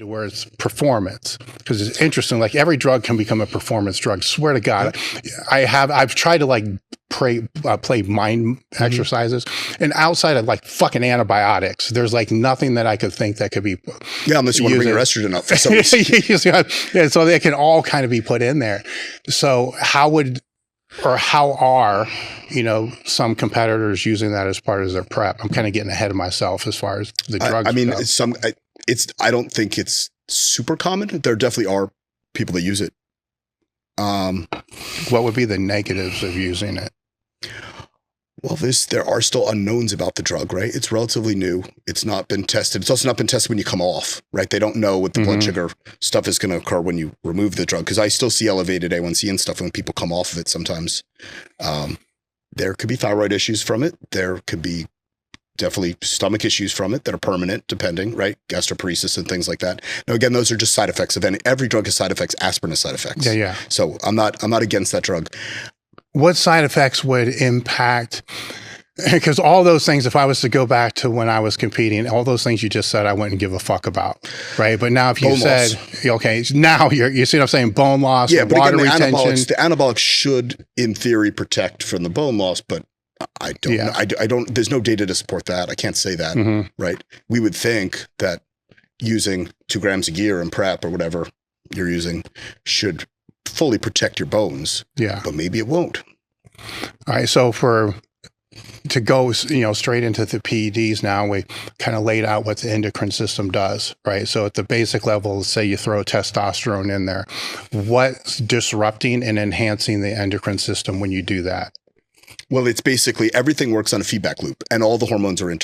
where it's performance, because it's interesting. Like every drug can become a performance drug. Swear to God, I've tried to like play mind exercises, and outside of like fucking antibiotics, there's like nothing that I could think that could be. Yeah, unless you want to bring your estrogen up for some reason. Yeah, so they can all kind of be put in there. So how are, you know, some competitors using that as part of their prep? I'm kind of getting ahead of myself as far as the drugs. I mean, I don't think it's super common. There definitely are people that use it. What would be the negatives of using it? Well, there are still unknowns about the drug, right? It's relatively new. It's not been tested. It's also not been tested when you come off, right? They don't know what the blood sugar stuff is going to occur when you remove the drug. Because I still see elevated A1C and stuff when people come off of it sometimes. There could be thyroid issues from it. There could be definitely stomach issues from it that are permanent, depending, right? Gastroparesis and things like that. Now, again, those are just side effects of every drug has side effects. Aspirin has side effects. Yeah. So I'm not against that drug. What side effects would impact? Because all those things, if I was to go back to when I was competing, all those things you just said, I wouldn't give a fuck about, right? But now if you said, okay, now you see what I'm saying? Bone loss, water retention. The anabolics should, in theory, protect from the bone loss, but I don't know. I don't, there's no data to support that. I can't say that, right? We would think that using 2 grams a year in prep or whatever you're using should fully protect your bones. Yeah. But maybe it won't. All right. So to go, you know, straight into the PEDs now, we kind of laid out what the endocrine system does, right? So at the basic level, say you throw testosterone in there, what's disrupting and enhancing the endocrine system when you do that? Well, it's basically everything works on a feedback loop, and all the hormones are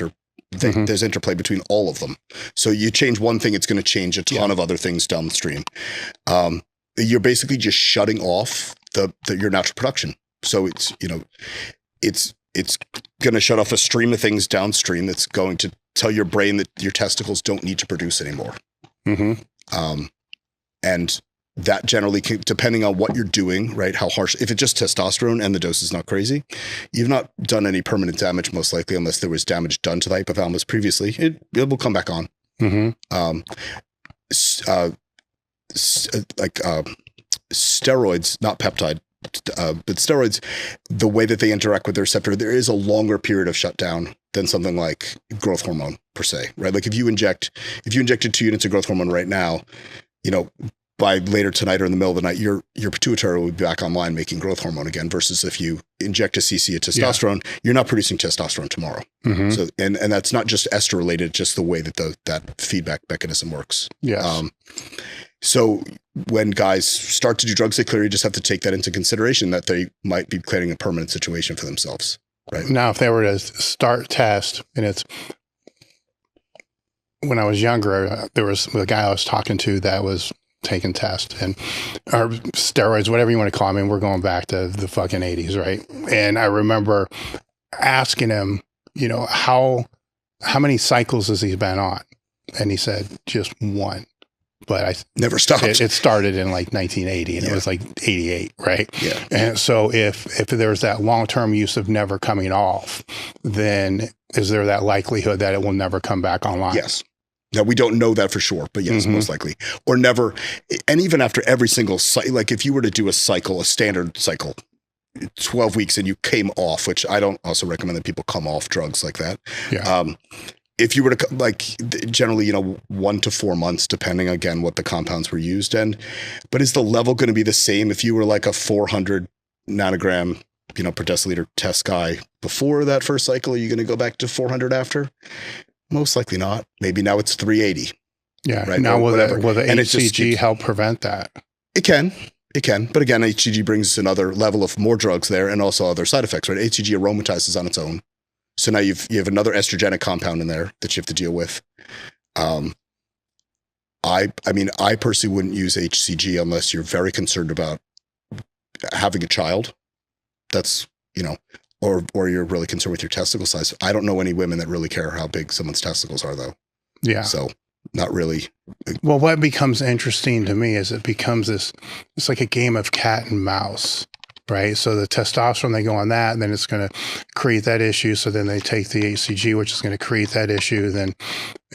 there's interplay between all of them. So you change one thing, it's going to change a ton of other things downstream. You're basically just shutting off your natural production. So it's, you know, it's going to shut off a stream of things downstream that's going to tell your brain that your testicles don't need to produce anymore. And that generally, depending on what you're doing, right? How harsh, if it's just testosterone and the dose is not crazy, you've not done any permanent damage, most likely, unless there was damage done to the hypothalamus previously. It will come back on. Steroids, not peptide, but steroids, the way that they interact with the receptor, there is a longer period of shutdown than something like growth hormone per se, right? Like if you injected 2 units of growth hormone right now, you know, by later tonight or in the middle of the night, your pituitary will be back online making growth hormone again, versus if you inject a cc of testosterone, you're not producing testosterone tomorrow. So, and that's not just ester related, just the way that that feedback mechanism works. So when guys start to do drugs, they clearly just have to take that into consideration, that they might be creating a permanent situation for themselves. Right now, if they were to start test, and it's, when I was younger, there was a guy I was talking to that was taking tests or steroids, whatever you want to call them. I mean, we're going back to the fucking 80s, right? And I remember asking him, you know, how many cycles has he been on? And he said, just 1. But I never stopped. It started in like 1980 and it was like 88, right? Yeah. And so if there's that long-term use of never coming off, then is there that likelihood that it will never come back online? Yes. Now, we don't know that for sure, but yes, most likely. Or never. And even after every single cycle, like if you were to do a standard cycle, 12 weeks and you came off, which I don't also recommend that people come off drugs like that. Yeah. If you were to, like, generally, you know, 1 to 4 months, depending, again, what the compounds were used in. But is the level going to be the same if you were like a 400 nanogram, you know, per deciliter test guy before that first cycle? Are you going to go back to 400 after? Most likely not. Maybe now it's 380. Yeah. Right. Now, will the HCG help prevent that? It can. But again, HCG brings another level of more drugs there and also other side effects, right? HCG aromatizes on its own. So now you have another estrogenic compound in there that you have to deal with. I mean, I personally wouldn't use HCG unless you're very concerned about having a child. That's, you know, or you're really concerned with your testicle size. I don't know any women that really care how big someone's testicles are, though. Yeah. So not really. Well, what becomes interesting to me is it becomes it's like a game of cat and mouse. Right. So the testosterone, they go on that, and then it's going to create that issue. So then they take the HCG, which is going to create that issue.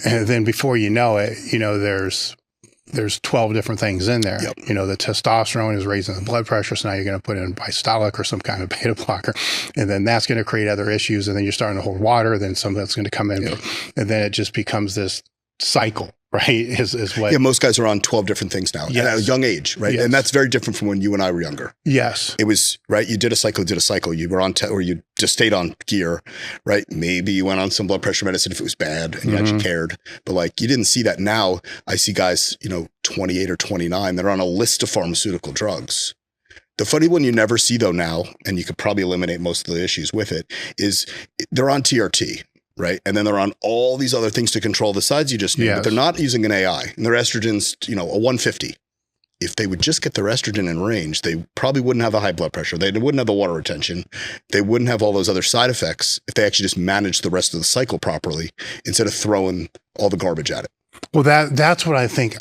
And then before you know it, you know, there's there's 12 different things in there. Yep. You know, the testosterone is raising the blood pressure. So now you're going to put in bistolic or some kind of beta blocker. And then that's going to create other issues. And then you're starting to hold water. Then some of that's going to come in. Yep. And then it just becomes this cycle, right? Is what. Yeah, most guys are on 12 different things now Yes. at a young age, right? Yes. And that's very different from when you and I were younger. Yes. It was, right? You did a cycle. You were on, or you just stayed on gear, right? Maybe you went on some blood pressure medicine if it was bad and you actually cared. But like, you didn't see that. Now I see guys, 28 or 29 that are on a list of pharmaceutical drugs. The funny one you never see though now, and you could probably eliminate most of the issues with it, is they're on TRT. Right. And then they're on all these other things to control the sides you just named, but they're not using an AI, and their estrogen's, a 150. If they would just get their estrogen in range, they probably wouldn't have the high blood pressure. They wouldn't have the water retention. They wouldn't have all those other side effects if they actually just managed the rest of the cycle properly instead of throwing all the garbage at it. Well, that's what I think.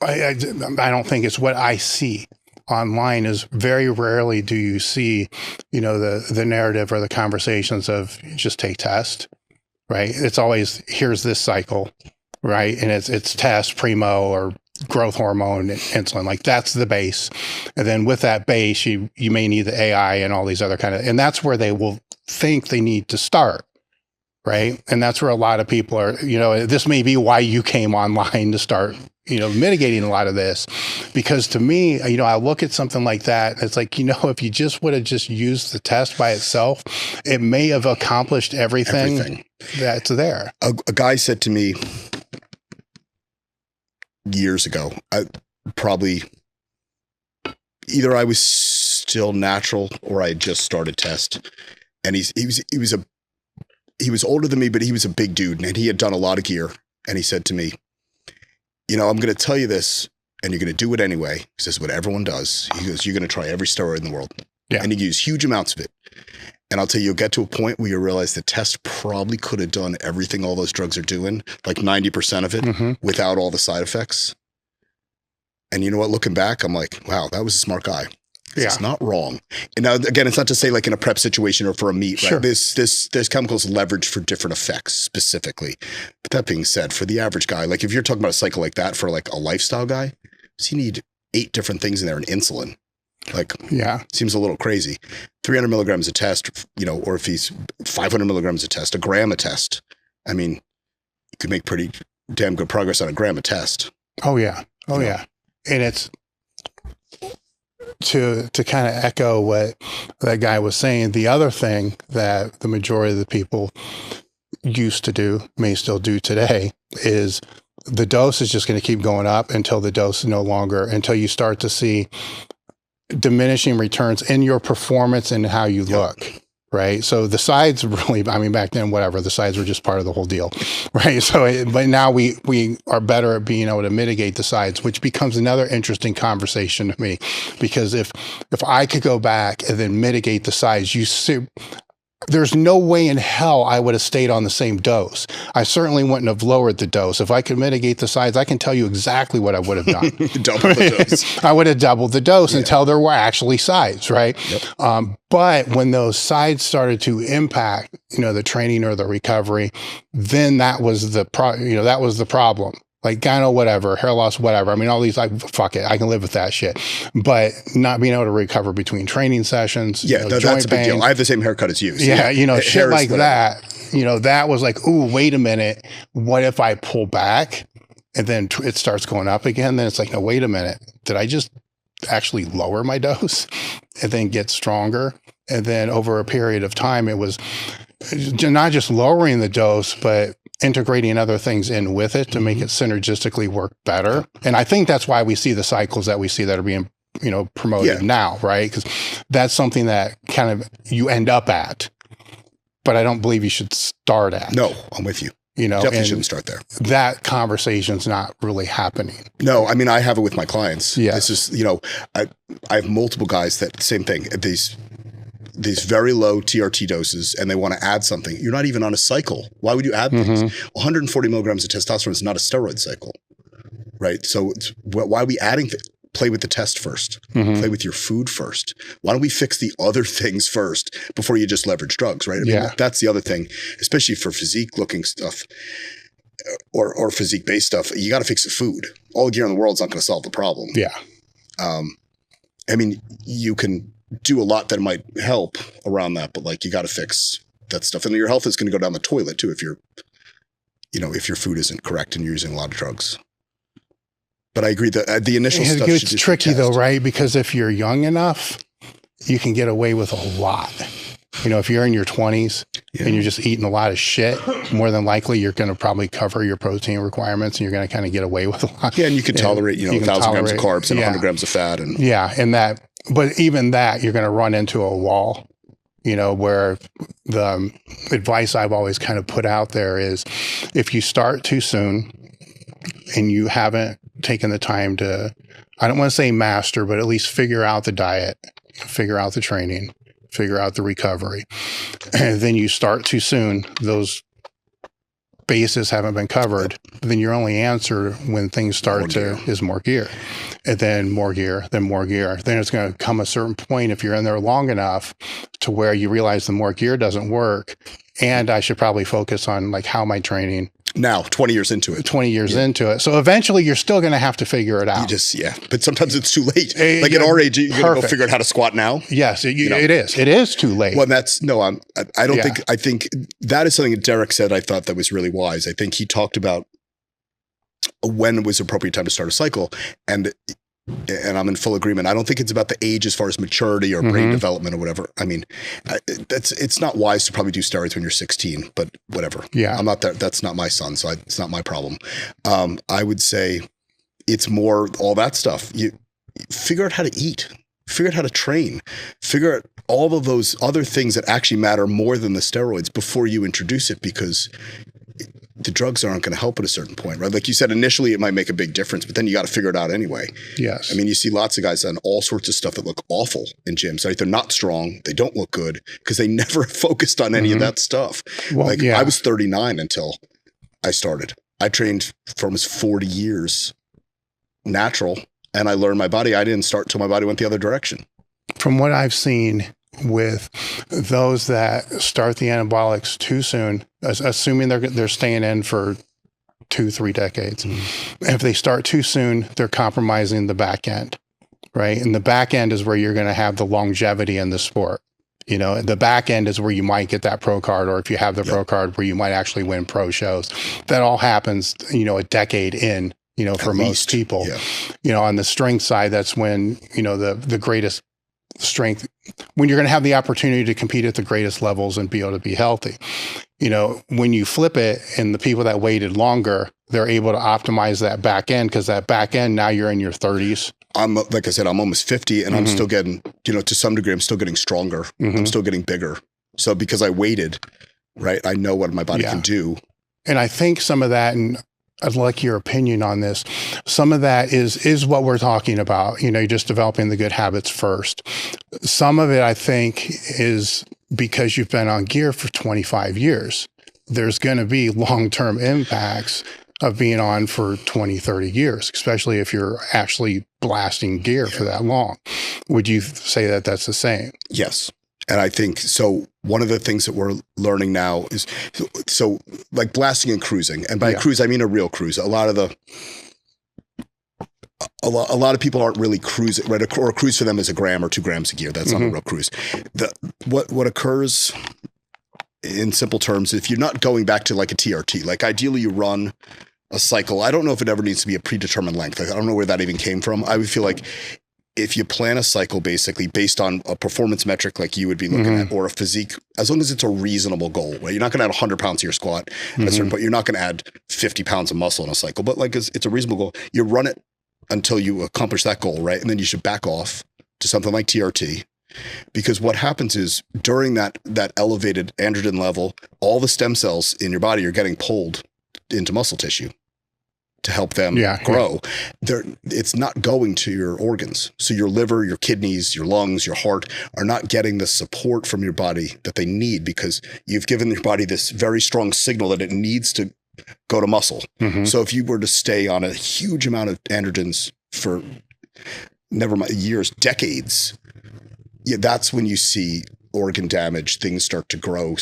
I don't think it's what I see online. Is very rarely do you see, the narrative or the conversations of just take test, right? It's always, here's this cycle, right? And it's test, primo, or growth hormone, insulin. Like that's the base. And then with that base, you may need the AI and all these other and that's where they will think they need to start. Right. And that's where a lot of people are, this may be why you came online to start, mitigating a lot of this, because to me, I look at something like that. It's like, if you just would have just used the test by itself, it may have accomplished everything. That's there. A guy said to me years ago, probably either I was still natural or I had just started test, and he was older than me, but he was a big dude and he had done a lot of gear. And he said to me, I'm going to tell you this and you're going to do it anyway. This is what everyone does. He goes, you're going to try every steroid in the world. Yeah. And you use huge amounts of it. And I'll tell you, you'll get to a point where you realize the test probably could have done everything all those drugs are doing, like 90% of it, without all the side effects. And you know what? Looking back, I'm like, wow, that was a smart guy. Yeah. It's not wrong. And now, again, it's not to say like in a prep situation or for a meet, right? Sure. There's chemicals leveraged for different effects specifically. But that being said, for the average guy, like if you're talking about a cycle like that for like a lifestyle guy, does he need 8 different things in there and insulin? Like, seems a little crazy. 300 milligrams a test, or if he's 500 milligrams a test, a gram a test. I mean, you could make pretty damn good progress on a gram a test. Oh yeah. Yeah. And it's, to kind of echo what that guy was saying, the other thing that the majority of the people used to do, may still do today, is the dose is just going to keep going up until the dose is no longer, until you start to see diminishing returns in your performance and how you look. Right. So the sides really, back then, whatever, the sides were just part of the whole deal. Right. So, but now we are better at being able to mitigate the sides, which becomes another interesting conversation to me, because if I could go back and then mitigate the sides, you see, there's no way in hell I would have stayed on the same dose. I certainly wouldn't have lowered the dose. If I could mitigate the sides, I can tell you exactly what I would have done. Double the dose. I would have doubled the dose until there were actually sides, right? Yep. But when those sides started to impact, the training or the recovery, then that was the problem. Like gyno, whatever, hair loss, whatever. All these, like, fuck it, I can live with that shit. But not being able to recover between training sessions, that's a big deal. I have the same haircut as you. So shit like that. That was like, ooh, wait a minute. What if I pull back and then it starts going up again? Then it's like, no, wait a minute. Did I just actually lower my dose and then get stronger? And then over a period of time, it was not just lowering the dose, but integrating other things in with it to make it synergistically work better. And I think that's why we see the cycles that we see that are being, promoted now, right? Because that's something that kind of you end up at, but I don't believe you should start at. No, I'm with you. Definitely shouldn't start there. That conversation's not really happening. No, I have it with my clients. Yeah. This is, I have multiple guys that same thing. These very low TRT doses, and they want to add something. You're not even on a cycle. Why would you add things? 140 milligrams of testosterone is not a steroid cycle, right? So why are we adding things? Play with the test first. Play with your food first. Why don't we fix the other things first before you just leverage drugs, right? That's the other thing, especially for physique looking stuff. or physique based stuff, you got to fix the food. All the gear in the world is not going to solve the problem. Yeah. I mean, you can do a lot that might help around that, but like you got to fix that stuff. And your health is going to go down the toilet too if if your food isn't correct and you're using a lot of drugs. But I agree that the initial stuff it's tricky though, right? Because if you're young enough, you can get away with a lot. If you're in your 20s and you're just eating a lot of shit, more than likely you're going to probably cover your protein requirements and you're going to kind of get away with a lot. Yeah, and you can tolerate, 1,000 grams of carbs and 100 grams of fat. But even that, you're going to run into a wall, where the advice I've always kind of put out there is if you start too soon and you haven't taken the time to, I don't want to say master, but at least figure out the diet, figure out the training, figure out the recovery, and then you start too soon, those bases haven't been covered, then your only answer when things start is more gear, and then more gear, then more gear. Then it's going to come a certain point if you're in there long enough to where you realize the more gear doesn't work, and I should probably focus on like how am I training now, 20 years into it. 20 years into it. So eventually you're still going to have to figure it out. But sometimes it's too late. Like at our age, you're going to go figure out how to squat now. Yes, it is. It is too late. Well, I think that is something that Derek said, I thought that was really wise. I think he talked about when it was appropriate time to start a cycle. And I'm in full agreement. I don't think it's about the age as far as maturity or brain development or whatever. I mean, it's not wise to probably do steroids when you're 16, but whatever. Yeah. I'm not there. That's not my son. So it's not my problem. I would say it's more all that stuff. You figure out how to eat, figure out how to train, figure out all of those other things that actually matter more than the steroids before you introduce it, because the drugs aren't going to help at a certain point, right? Like you said, initially it might make a big difference, but then you got to figure it out anyway. Yes. I mean, you see lots of guys on all sorts of stuff that look awful in gyms, right? They're not strong. They don't look good because they never focused on any of that stuff. Well, I was 39 until I started. I trained for almost 40 years natural, and I learned my body. I didn't start until my body went the other direction. From what I've seen with those that start the anabolics too soon, assuming they're staying in for 2-3 decades, if they start too soon, they're compromising the back end, right? And the back end is where you're going to have the longevity in the sport. The back end is where you might get that pro card, or if you have the pro card, where you might actually win pro shows. That all happens, a decade in, for most people. On the strength side, that's when, the greatest strength, when you're going to have the opportunity to compete at the greatest levels and be able to be healthy. When you flip it and the people that waited longer, they're able to optimize that back end, because that back end, now you're in your 30s. Like I said, I'm almost 50 and I'm still getting, to some degree, I'm still getting stronger. I'm still getting bigger. So because I waited, right, I know what my body can do. And I think some of that, and I'd like your opinion on this, some of that is what we're talking about, just developing the good habits first. Some of it, I think, is because you've been on gear for 25 years. There's going to be long-term impacts of being on for 20, 30 years, especially if you're actually blasting gear for that long. Would you say that that's the same? Yes. And I think, so one of the things that we're learning now is, so like blasting and cruising. And by cruise, I mean a real cruise. A lot of people aren't really cruising, right? Or a cruise for them is 1 gram or 2 grams of gear. That's not a real cruise. What occurs in simple terms, if you're not going back to like a TRT, like ideally you run a cycle. I don't know if it ever needs to be a predetermined length. I don't know where that even came from. I would feel like if you plan a cycle basically based on a performance metric like you would be looking at, or a physique, as long as it's a reasonable goal, right? You're not going to add 100 pounds to your squat at a certain point. You're not going to add 50 pounds of muscle in a cycle, but like it's a reasonable goal. You run it until you accomplish that goal, right? And then you should back off to something like TRT. Because what happens is during that elevated androgen level, all the stem cells in your body are getting pulled into muscle tissue to help them grow. It's not going to your organs. So your liver, your kidneys, your lungs, your heart are not getting the support from your body that they need, because you've given your body this very strong signal that it needs to go to muscle. So if you were to stay on a huge amount of androgens for never mind years, decades, that's when you see organ damage, things start to grow,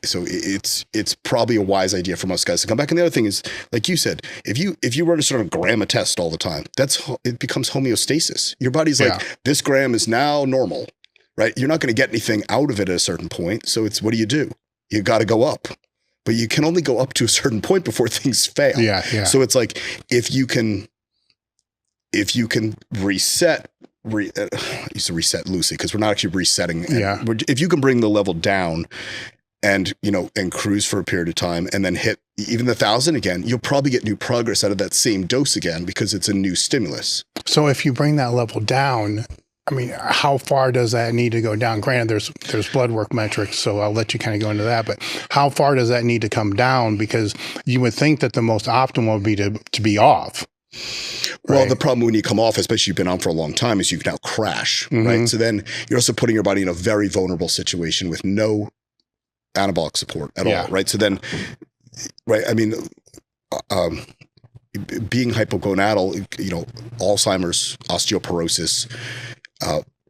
So it's probably a wise idea for most guys to come back. And the other thing is, like you said, if you run a sort of gram a test all the time, it becomes homeostasis. Your body's like, this gram is now normal, right? You're not going to get anything out of it at a certain point. So it's, what do? You got to go up, but you can only go up to a certain point before things fail. Yeah. So it's like, if you can reset, I used to reset loosely because we're not actually resetting. Yeah. If you can bring the level down and, and cruise for a period of time and then hit even the 1,000 again, you'll probably get new progress out of that same dose again because it's a new stimulus. So if you bring that level down, I mean, how far does that need to go down? Granted, there's blood work metrics, so I'll let you kind of go into that, but how far does that need to come down? Because you would think that the most optimal would be to be off. Well, right? The problem when you come off, especially you've been on for a long time, is you can now crash, right? So then you're also putting your body in a very vulnerable situation with no anabolic support at all, right? So then, right, I mean, being hypogonadal, Alzheimer's, osteoporosis,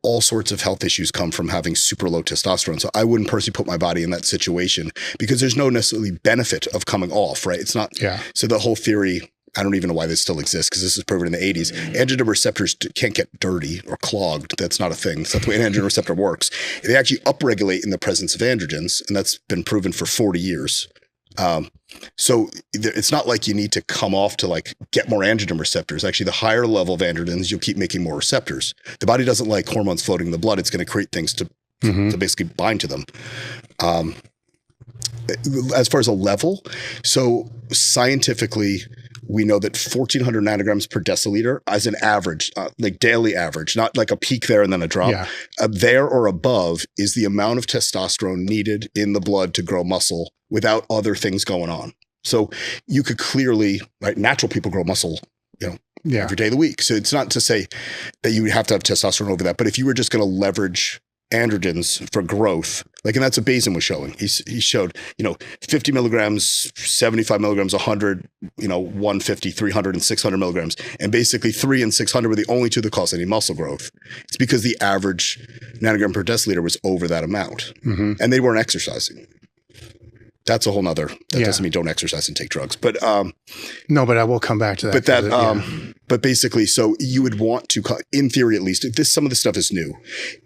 all sorts of health issues come from having super low testosterone. So I wouldn't personally put my body in that situation because there's no necessarily benefit of coming off, right? It's not. So the whole theory, I don't even know why this still exists because this was proven in the 80s. Androgen receptors can't get dirty or clogged. That's not a thing. That's not the way an androgen receptor works. They actually upregulate in the presence of androgens, and that's been proven for 40 years. So it's not like you need to come off to like get more androgen receptors. Actually, the higher level of androgens, you'll keep making more receptors. The body doesn't like hormones floating in the blood. It's going to create things to basically bind to them. As far as a level, so scientifically, we know that 1,400 nanograms per deciliter as an average, like daily average, not like a peak there and then a drop. There or above is the amount of testosterone needed in the blood to grow muscle without other things going on. So you could clearly, right, natural people grow muscle, every day of the week. So it's not to say that you have to have testosterone over that, but if you were just going to leverage androgens for growth, and that's what Bazin was showing. He showed, 50 milligrams, 75 milligrams, 100, 150, 300, and 600 milligrams. And basically 3 and 600 were the only two that caused any muscle growth. It's because the average nanogram per deciliter was over that amount. And they weren't exercising. That's a whole nother, that doesn't mean don't exercise and take drugs, but, no, but I will come back to that. But but basically, so you would want to, in theory, at least, some of this stuff is new.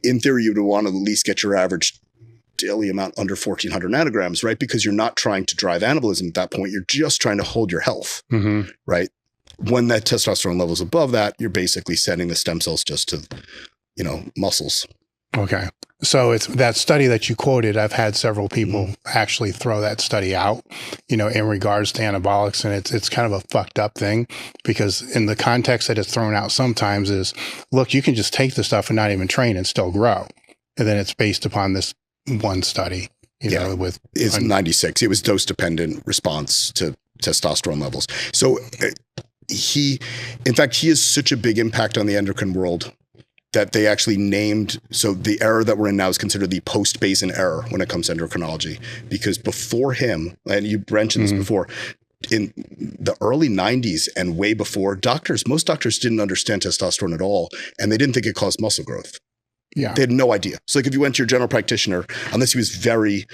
In theory, you would want to at least get your average daily amount under 1,400 nanograms, right? Because you're not trying to drive anabolism at that point. You're just trying to hold your health, right? When that testosterone level is above that, you're basically sending the stem cells just to, muscles. Okay. So it's that study that you quoted. I've had several people actually throw that study out, in regards to anabolics. And it's kind of a fucked up thing because in the context that it's thrown out sometimes is, look, you can just take the stuff and not even train and still grow. And then it's based upon this one study, with it's 96. It was dose dependent response to testosterone levels. So he has such a big impact on the endocrine world that they actually named, so the era that we're in now is considered the post-Bazin era when it comes to endocrinology, because before him, and you mentioned this before, in the early 90s and way before, most doctors didn't understand testosterone at all, and they didn't think it caused muscle growth. They had no idea. So if you went to your general practitioner, unless he was very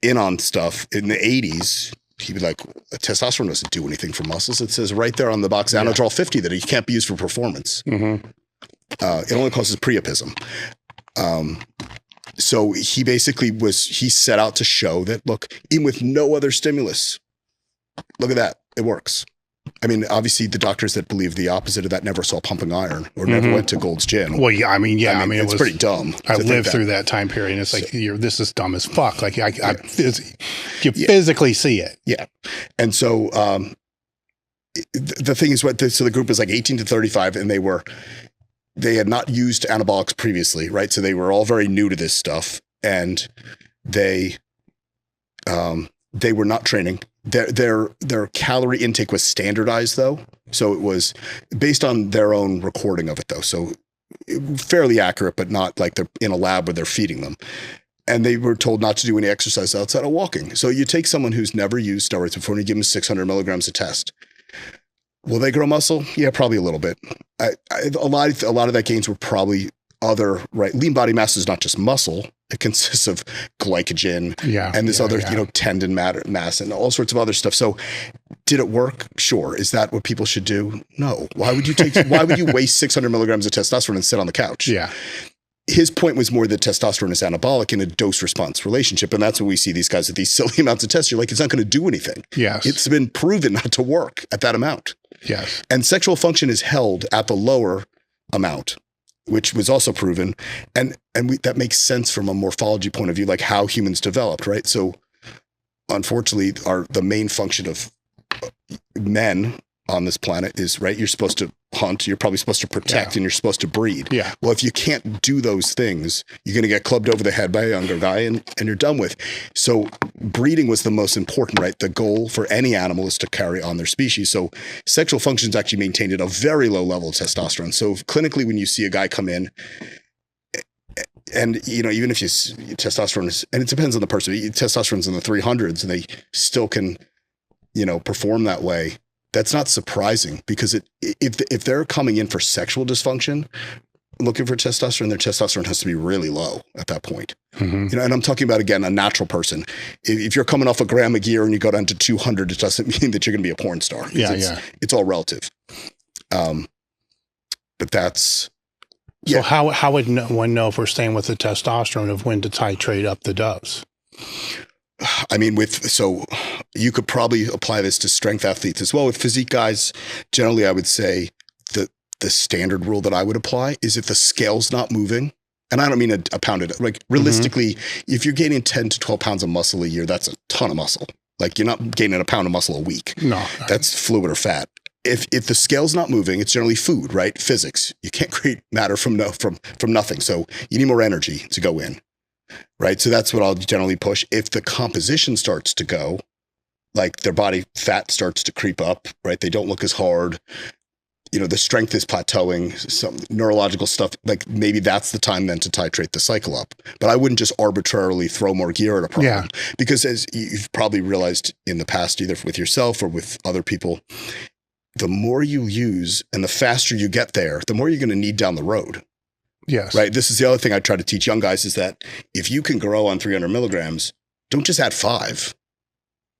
in on stuff in the 80s, he'd be like, testosterone doesn't do anything for muscles. It says right there on the box, Anadrol 50, that it can't be used for performance. It only causes priapism. So he basically he set out to show that, look, even with no other stimulus, look at that, it works. I mean, obviously the doctors that believe the opposite of that never saw pumping iron or never went to Gold's Gym. Well, I mean, it's pretty dumb. I lived through that time period, and it's like, this is dumb as fuck. Like you physically see it. Yeah. And so the thing is, so the group was like 18 to 35, and they had not used anabolics previously, right? So they were all very new to this stuff, and they were not training. Their calorie intake was standardized, though, so it was based on their own recording of it, though. So fairly accurate, but not like they're in a lab where they're feeding them. And they were told not to do any exercise outside of walking. So you take someone who's never used steroids before and you give them 600 milligrams a test. Will they grow muscle? Yeah, probably a little bit. A lot of that gains were probably lean body mass is not just muscle, It consists of glycogen and this tendon mass and all sorts of other stuff. So did it work? Sure. Is that what people should do? No. Why would you waste 600 milligrams of testosterone and sit on the couch? Yeah. His point was more that testosterone is anabolic in a dose response relationship. And that's when we see these guys with these silly amounts of tests. You're like, it's not going to do anything. Yes. It's been proven not to work at that amount. Yes. And sexual function is held at the lower amount, which was also proven. And that makes sense from a morphology point of view, like how humans developed, right? So unfortunately, the main function of men on this planet is, right, you're supposed to hunt, you're probably supposed to protect, and you're supposed to breed. Yeah. Well, if you can't do those things, you're going to get clubbed over the head by a younger guy and you're done with. So breeding was the most important, right? The goal for any animal is to carry on their species. So sexual function is actually maintained at a very low level of testosterone. So clinically, when you see a guy come in, and, even if testosterone is, and it depends on the person, testosterone's in the 300s and they still can, perform that way. That's not surprising because if they're coming in for sexual dysfunction, looking for testosterone, their testosterone has to be really low at that point. Mm-hmm. And I'm talking about, again, a natural person. If you're coming off a gram a year and you go down to 200, it doesn't mean that you're going to be a porn star. It's all relative. But that's... So how would one know if we're staying with the testosterone of when to titrate up the dose? I mean, so you could probably apply this to strength athletes as well. With physique guys, generally, I would say the standard rule that I would apply is if the scale's not moving, and I don't mean a pound a day, like realistically, if you're gaining 10 to 12 pounds of muscle a year, that's a ton of muscle. Like you're not gaining a pound of muscle a week. No. That's fluid or fat. If the scale's not moving, it's generally food, right? Physics. You can't create matter from nothing. So you need more energy to go in. Right. So that's what I'll generally push. If the composition starts to go, like their body fat starts to creep up, right? They don't look as hard. The strength is plateauing, some neurological stuff, like maybe that's the time then to titrate the cycle up. But I wouldn't just arbitrarily throw more gear at a problem. Because as you've probably realized in the past, either with yourself or with other people, the more you use and the faster you get there, the more you're going to need down the road. Yes. Right. This is the other thing I try to teach young guys is that if you can grow on 300 milligrams, don't just add 5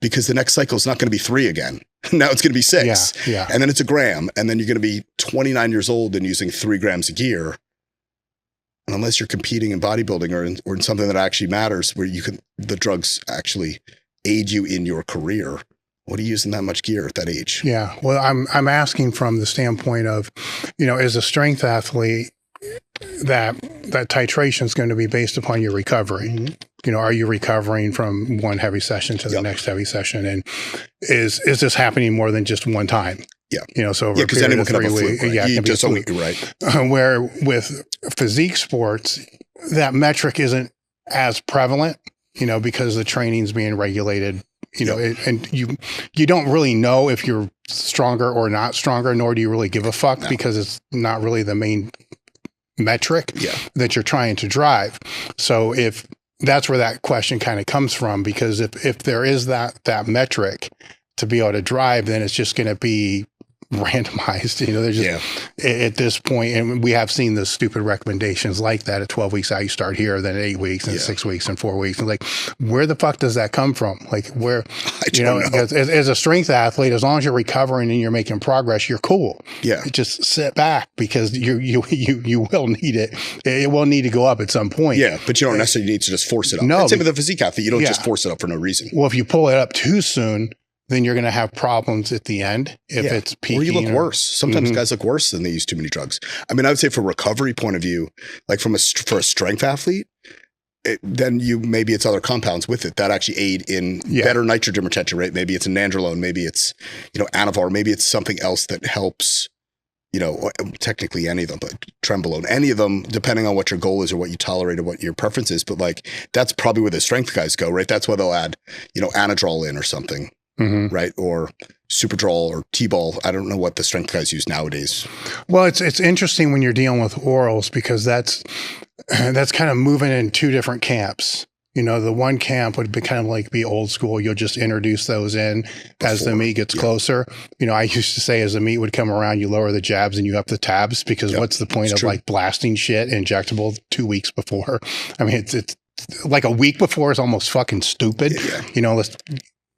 because the next cycle is not going to be 3 again. Now it's going to be 6. Yeah. And then it's a gram. And then you're going to be 29 years old and using 3 grams of gear. And unless you're competing in bodybuilding or in something that actually matters where the drugs actually aid you in your career. What are you using that much gear at that age? Yeah. Well, I'm asking from the standpoint of, as a strength athlete, that titration is going to be based upon your recovery. Mm-hmm. Are you recovering from one heavy session to the next heavy session? And is this happening more than just one time? Yeah. So over a period of 3 weeks. Right? Yeah. Just right. Where with physique sports, that metric isn't as prevalent, because the training's being regulated, and you don't really know if you're stronger or not stronger, nor do you really give a fuck because it's not really the main metric that you're trying to drive. So if that's where that question kind of comes from, because if there is that metric to be able to drive, then it's just going to be randomized. There's just at this point, and we have seen the stupid recommendations like that at 12 weeks out, you start here, then 8 weeks and 6 weeks and 4 weeks. And like, where the fuck does that come from? Like where, know. As a strength athlete, as long as you're recovering and you're making progress, you're cool. Yeah. Just sit back because you will need it. It will need to go up at some point. Yeah. But you don't necessarily need to just force it up. No. Same with a physique athlete. You don't just force it up for no reason. Well, if you pull it up too soon, then you're going to have problems at the end if it's peaking. Or you look worse. Sometimes guys look worse than they use too many drugs. I mean, I would say from a recovery point of view, like for a strength athlete, then maybe it's other compounds with it that actually aid in better nitrogen retention rate. Maybe it's an Androgen, maybe it's, Anadrol, maybe it's something else that helps, technically any of them, but Trenbolone, any of them, depending on what your goal is or what you tolerate or what your preference is. But like, that's probably where the strength guys go, right? That's why they'll add, Anadrol in or something. Mm-hmm. Right. Or Superdrol or T-ball. I don't know what the strength guys use nowadays. Well, it's interesting when you're dealing with orals because that's kind of moving in 2 different camps. The one camp would be kind of like be old school. You'll just introduce those in as the meat gets closer. I used to say as the meat would come around, you lower the jabs and you up the tabs because what's the point of like blasting shit injectable 2 weeks before? I mean, it's like a week before is almost fucking stupid. Yeah. You know,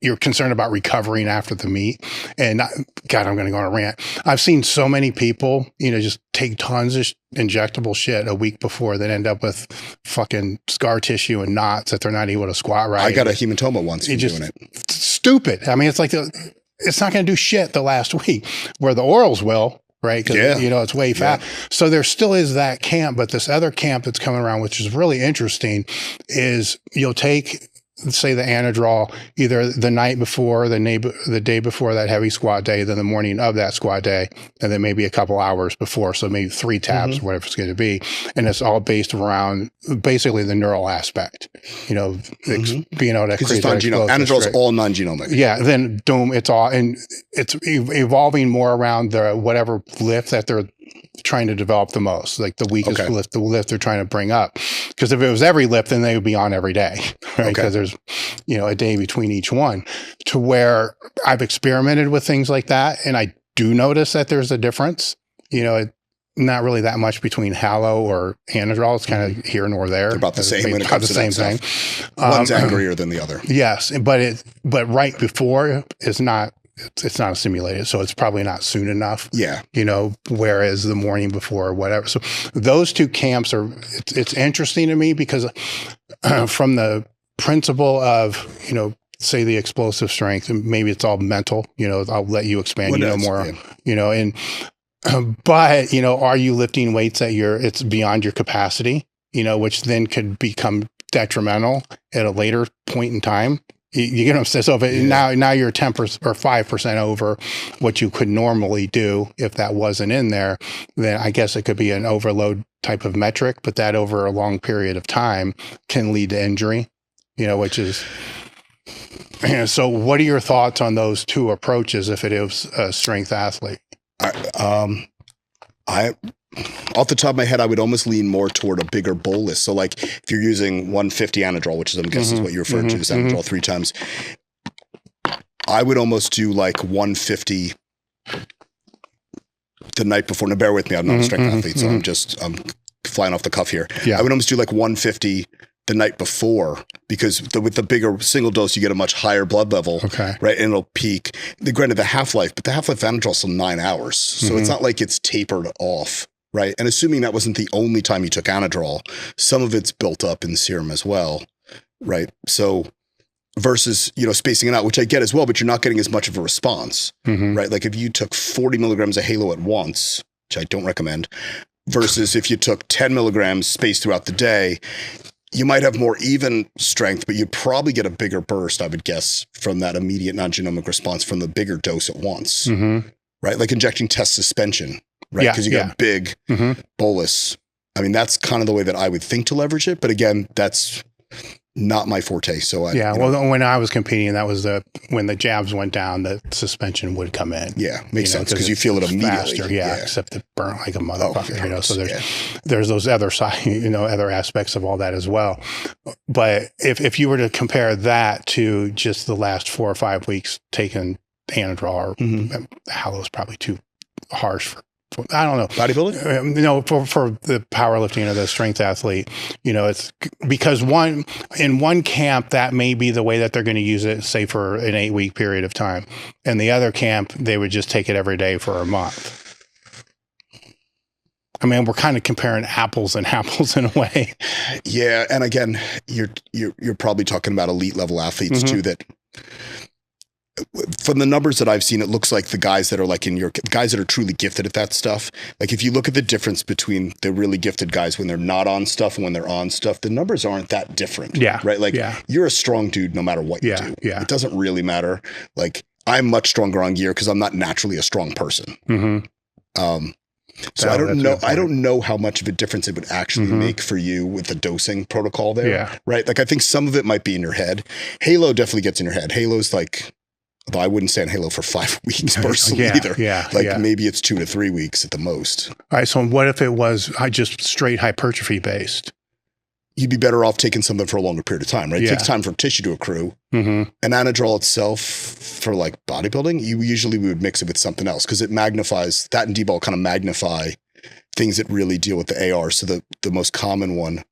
you're concerned about recovering after the meet. And God, I'm going to go on a rant. I've seen so many people, you know, just take tons of injectable shit a week before that end up with fucking scar tissue and knots that they're not able to squat right. I got a hematoma once from doing it. Stupid. I mean, it's like it's not going to do shit the last week, where the orals will. Right. Because, you know, it's way fat. So there still is that camp, but this other camp that's coming around, which is really interesting, is you'll take, say, the Anadrol either the night before, the day before that heavy squat day, then the morning of that squat day, and then maybe a couple hours before. So maybe 3 tabs, whatever it's going to be. And it's all based around basically the neural aspect, you know, being able to create that Anadrol is all non-genomic. Yeah. Then boom, it's all, and it's evolving more around the whatever lift that they're trying to develop the most, like the weakest lift, the lift they're trying to bring up. Because if it was every lift, then they would be on every day, right? Because there's, you know, a day between each one. To where I've experimented with things like that, and I do notice that there's a difference. You know, not really that much between Halo or Anadrol. It's kind of here nor there. They're about the same when it comes to that thing. One's angrier than the other. Yes, but right before is not. It's not simulated, so it's probably not soon enough. Yeah. You know, whereas the morning before or whatever. So those two camps it's interesting to me because from the principle of, you know, say the explosive strength, and maybe it's all mental, you know, I'll let you expand, you know, more, you know, and, but, you know, are you lifting weights that it's beyond your capacity, you know, which then could become detrimental at a later point in time. You get what I'm saying? So if now you're 10% or 5% over what you could normally do if that wasn't in there, then I guess it could be an overload type of metric, but that over a long period of time can lead to injury, you know, which is, so what are your thoughts on those two approaches if it is a strength athlete? Off the top of my head, I would almost lean more toward a bigger bolus. So like if you're using 150 Anadrol, which is, I'm guessing is what you referred to as Anadrol 3 times, I would almost do like 150 the night before. Now bear with me, I'm not a strength athlete, so I'm flying off the cuff here. I would almost do like 150 the night before, because with the bigger single dose, you get a much higher blood level, right? And it'll peak. Granted, the half-life, but the half-life of Anadrol is still 9 hours. So it's not like it's tapered off, right? And assuming that wasn't the only time you took Anadrol, some of it's built up in serum as well, right? So versus, you know, spacing it out, which I get as well, but you're not getting as much of a response, right? Like if you took 40 milligrams of Halo at once, which I don't recommend, versus if you took 10 milligrams spaced throughout the day, you might have more even strength, but you'd probably get a bigger burst, I would guess, from that immediate non-genomic response from the bigger dose at once, right? Like injecting test suspension, right? Because you got a big bolus. I mean, that's kind of the way that I would think to leverage it. But again, that's not my forte. So when I was competing, that was when the jabs went down, the suspension would come in. Yeah, makes sense because you feel it immediately. Faster, except it burnt like a motherfucker. You know, so there's those other side, you know, other aspects of all that as well. But if you were to compare that to just the last 4 or 5 weeks taking Anadrol, or Halo's probably too harsh for. I don't know. Bodybuilding? You know, for the powerlifting or the strength athlete, you know, it's because in one camp, that may be the way that they're going to use it, say for an 8-week period of time. And the other camp, they would just take it every day for a month. I mean, we're kind of comparing apples and apples in a way. Yeah. And again, you're probably talking about elite level athletes too, that from the numbers that I've seen, it looks like the guys that are like guys that are truly gifted at that stuff. Like if you look at the difference between the really gifted guys when they're not on stuff and when they're on stuff, the numbers aren't that different. Yeah. Right. Like you're a strong dude no matter what you do. Yeah. It doesn't really matter. Like I'm much stronger on gear because I'm not naturally a strong person. So I don't know how much of a difference it would actually make for you with the dosing protocol there. Yeah. Right. Like I think some of it might be in your head. Halo definitely gets in your head. Halo's like, although I wouldn't stay on Halo for 5 weeks personally either. Maybe it's 2 to 3 weeks at the most. All right. So what if it was just straight hypertrophy based? You'd be better off taking something for a longer period of time, right? It takes time for tissue to accrue. And Anadrol itself for like bodybuilding, we would mix it with something else because it magnifies, that and D-ball kind of magnify things that really deal with the AR. So the most common one,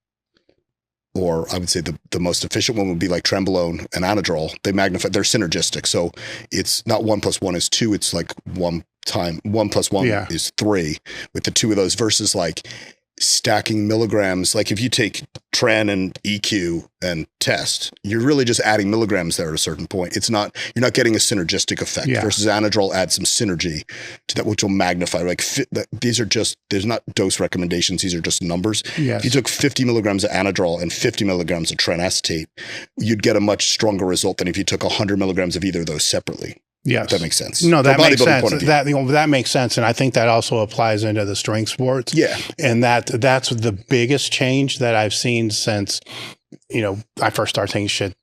or I would say the most efficient one would be like Trenbolone and Anadrol. They magnify, they're synergistic. So it's not 1 + 1 is 2. It's like 1 + 1 is 3 with the 2 of those, versus like stacking milligrams. Like if you take Tren and EQ and Test, you're really just adding milligrams there at a certain point. It's not, you're not getting a synergistic effect, versus Anadrol adds some synergy to that, which will magnify. Like these are just, there's not dose recommendations. These are just numbers. If you took 50 milligrams of Anadrol and 50 milligrams of Tren acetate, you'd get a much stronger result than if you took 100 milligrams of either of those separately. Yes. If that makes sense. No, that makes sense. That makes sense. And I think that also applies into the strength sports. Yeah. And that's the biggest change that I've seen since, I first started taking shit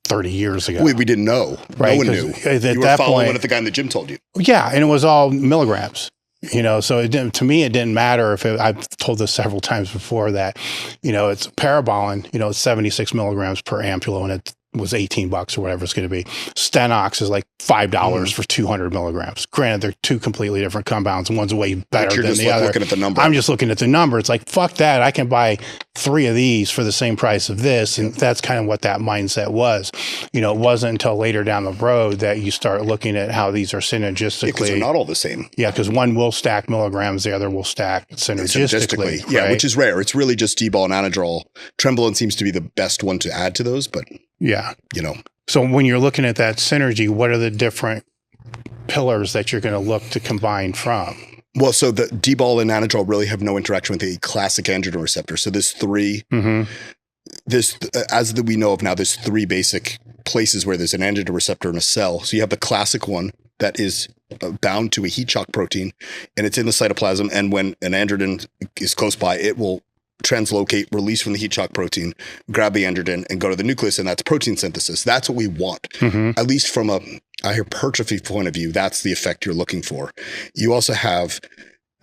30 years ago. We didn't know. Right? No one knew. You were following what the guy in the gym told you. Yeah. And it was all milligrams. So to me, it didn't matter if I've told this several times before that, it's Parabolin, it's 76 milligrams per ampoule, and it was $18 or whatever it's going to be. Stenox is like $5 for 200 milligrams. Granted, they're two completely different compounds, and one's way better than the other. Looking at the number. I'm just looking at the number. It's like, fuck that. I can buy 3 of these for the same price of this. And that's kind of what that mindset was. It wasn't until later down the road that you start looking at how these are synergistically. Because they're not all the same. Yeah, because one will stack milligrams, the other will stack synergistically. Yeah, right? Which is rare. It's really just D-ball and Anadrol. Trenbolone seems to be the best one to add to those, but yeah. So when you're looking at that synergy, what are the different pillars that you're going to look to combine from? Well, so the D-ball and Anadrol really have no interaction with the classic androgen receptor. So there's 3, as we know of now, there's 3 basic places where there's an androgen receptor in a cell. So you have the classic one that is bound to a heat shock protein, and it's in the cytoplasm. And when an androgen is close by, it will translocate, release from the heat shock protein, grab the androgen, and go to the nucleus, and that's protein synthesis. That's what we want. At least from a hypertrophy point of view, that's the effect you're looking for. You also have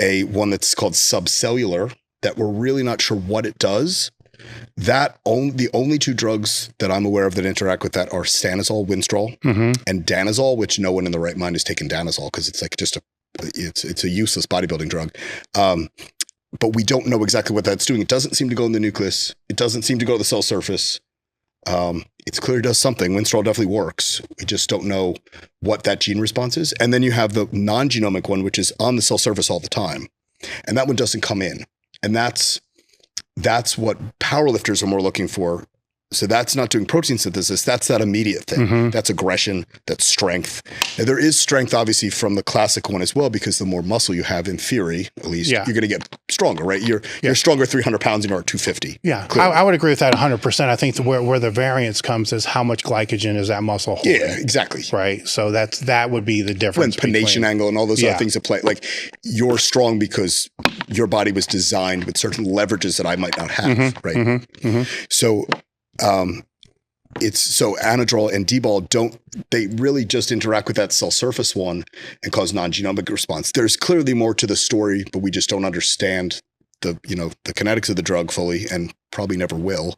one that's called subcellular that we're really not sure what it does. The only 2 drugs that I'm aware of that interact with that are stanozol, Winstrol, and danazol, which no one in the right mind is taking danazol because it's like just it's a useless bodybuilding drug. But we don't know exactly what that's doing. It doesn't seem to go in the nucleus. It doesn't seem to go to the cell surface. It's clear it does something. Winstrol definitely works. We just don't know what that gene response is. And then you have the non-genomic one, which is on the cell surface all the time. And that one doesn't come in. And that's what powerlifters are more looking for. So that's not doing protein synthesis. That's that immediate thing. That's aggression. That's strength. And there is strength, obviously, from the classic one as well, because the more muscle you have, in theory, at least, you're going to get stronger, right? You're stronger 300 pounds than you are at 250. Yeah, I would agree with that 100%. I think where the variance comes is how much glycogen is that muscle holding. Yeah, exactly. Right. So that would be the difference. When pronation angle and all those other things that play. Like, you're strong because your body was designed with certain leverages that I might not have, right? So it's so Anadrol and D-ball they really just interact with that cell surface one and cause non-genomic response. There's clearly more to the story, but we just don't understand the kinetics of the drug fully, and probably never will.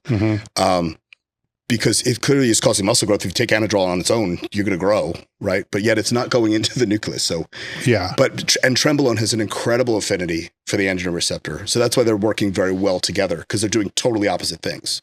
Because it clearly is causing muscle growth. If you take Anadrol on its own, you're going to grow, right? But yet it's not going into the nucleus. So and Trenbolone has an incredible affinity for the androgen receptor. So that's why they're working very well together, because they're doing totally opposite things.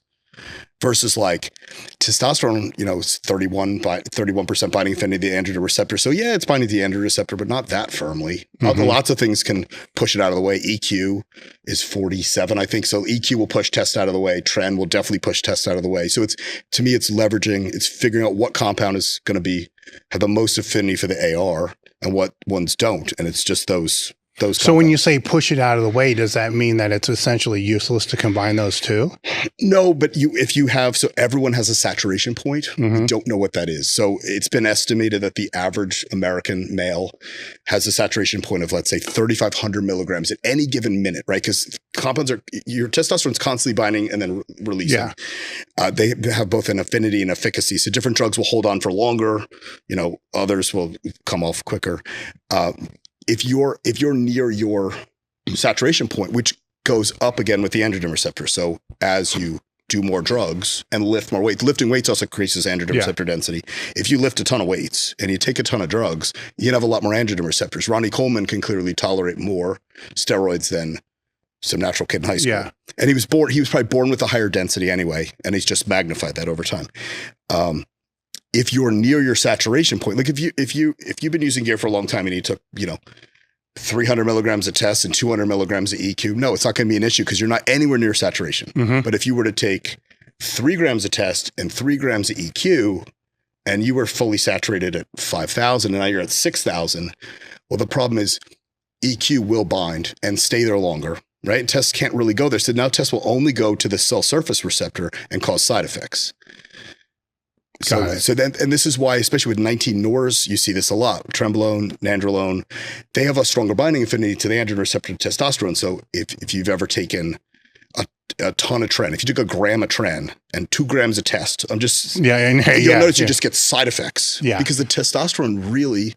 Versus like testosterone, it's 31% binding affinity to the androgen receptor. So yeah, it's binding to the androgen receptor, but not that firmly. Lots of things can push it out of the way. EQ is 47, I think. So EQ will push test out of the way. Tren will definitely push test out of the way. So to me, it's leveraging, it's figuring out what compound is going to have the most affinity for the AR and what ones don't. And it's just those So when you say push it out of the way, does that mean that it's essentially useless to combine those two? No, but so everyone has a saturation point. We don't know what that is. So it's been estimated that the average American male has a saturation point of, let's say, 3,500 milligrams at any given minute, right? Because your testosterone's constantly binding and then releasing. Yeah. They have both an affinity and efficacy. So different drugs will hold on for longer. Others will come off quicker. If you're near your saturation point, which goes up again with the androgen receptor. So as you do more drugs and lift more weight, lifting weights also increases androgen receptor density. If you lift a ton of weights and you take a ton of drugs, you can have a lot more androgen receptors. Ronnie Coleman can clearly tolerate more steroids than some natural kid in high school. Yeah. And he was probably born with a higher density anyway, and he's just magnified that over time. If you're near your saturation point, like if you've been using gear for a long time and you took, 300 milligrams of test and 200 milligrams of EQ, no, it's not going to be an issue because you're not anywhere near saturation. Mm-hmm. But if you were to take 3 grams of test and 3 grams of EQ and you were fully saturated at 5,000 and now you're at 6,000, well, the problem is EQ will bind and stay there longer, right? Tests can't really go there. So now tests will only go to the cell surface receptor and cause side effects. So then, and this is why, especially with 19 NORs, you see this a lot. Trenbolone, Nandrolone, they have a stronger binding affinity to the androgen receptor to testosterone. So if you've ever taken a ton of tren, if you took a gram of tren and 2 grams of test, you'll notice you just get side effects because the testosterone really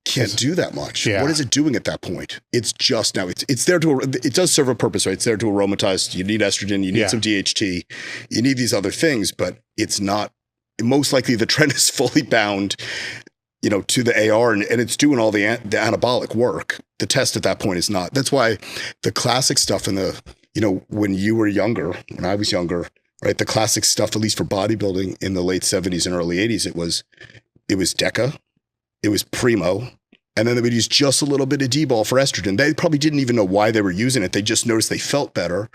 can't do that much. Yeah. What is it doing at that point? It's just now it's there it does serve a purpose, right? It's there to aromatize. You need estrogen, you need some DHT, you need these other things, but it's not. Most likely the trend is fully bound, to the AR and it's doing all the anabolic work. The test at that point is not. That's why the classic stuff in the, when you were younger, when I was younger, right? The classic stuff, at least for bodybuilding in the late 70s and early 80s, it was Deca, it was Primo, and then they would use just a little bit of D-ball for estrogen. They probably didn't even know why they were using it. They just noticed they felt better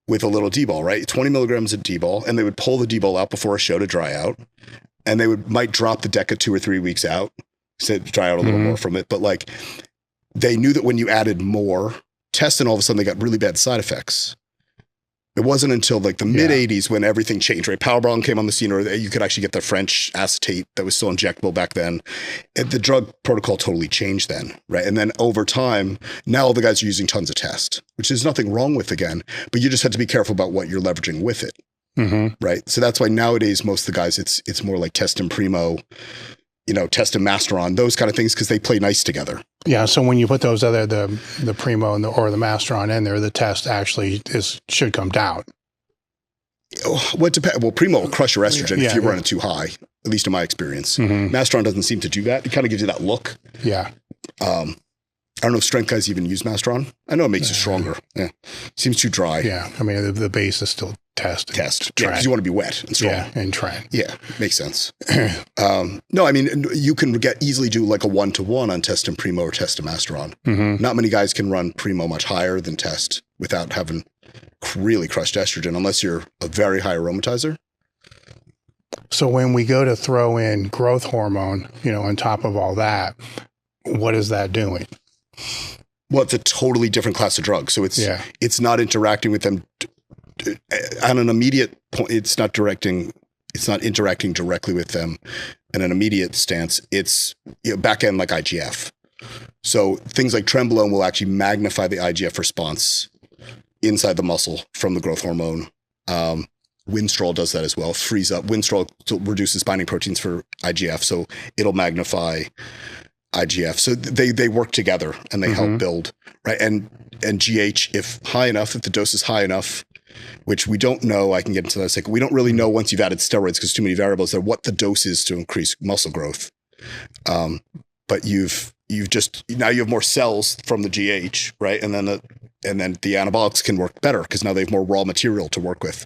with a little D-ball, right? 20 milligrams of D-ball, and they would pull the D-ball out before a show to dry out, and they might drop the Deca 2 or 3 weeks out, so dry out a little more from it. But like, they knew that when you added more tests, and all of a sudden they got really bad side effects. It wasn't until like the mid 80s when everything changed, right? Powerbomb came on the scene, or you could actually get the French acetate that was still injectable back then. And the drug protocol totally changed then, right? And then over time, now all the guys are using tons of test, which there's nothing wrong with again, but you just have to be careful about what you're leveraging with it, right? So that's why nowadays, most of the guys, it's more like test and Primo, test and Masteron, those kind of things, because they play nice together. Yeah. So when you put those other, the Primo and or the Masteron in there, the test actually should come down. What depends? Well, Primo will crush your estrogen if you run it too high, at least in my experience. Masteron doesn't seem to do that. It kind of gives you that look. Yeah. I don't know if strength guys even use Masteron. I know it makes you stronger. Yeah. Seems too dry. Yeah. I mean, the base is still test. Yeah, because you want to be wet and strong. Yeah, and try. Yeah, makes sense. No, I mean, you can easily do like a 1-to-1 on test and Primo or test and Masteron. Not many guys can run Primo much higher than test without having really crushed estrogen, unless you're a very high aromatizer. So when we go to throw in growth hormone, on top of all that, what is that doing? Well, it's a totally different class of drugs. So it's not interacting with them on an immediate point. It's not interacting directly with them in an immediate stance. It's back end like IGF. So things like Trenbolone will actually magnify the IGF response inside the muscle from the growth hormone. Winstrol does that as well. Frees up. Winstrol reduces binding proteins for IGF, so it'll magnify IGF. So they work together and they help build, right? And GH, if the dose is high enough, which we don't know, I can get into that in a second. We don't really know once you've added steroids because too many variables there, what the dose is to increase muscle growth. But now you have more cells from the GH, right? And then the anabolics can work better because now they have more raw material to work with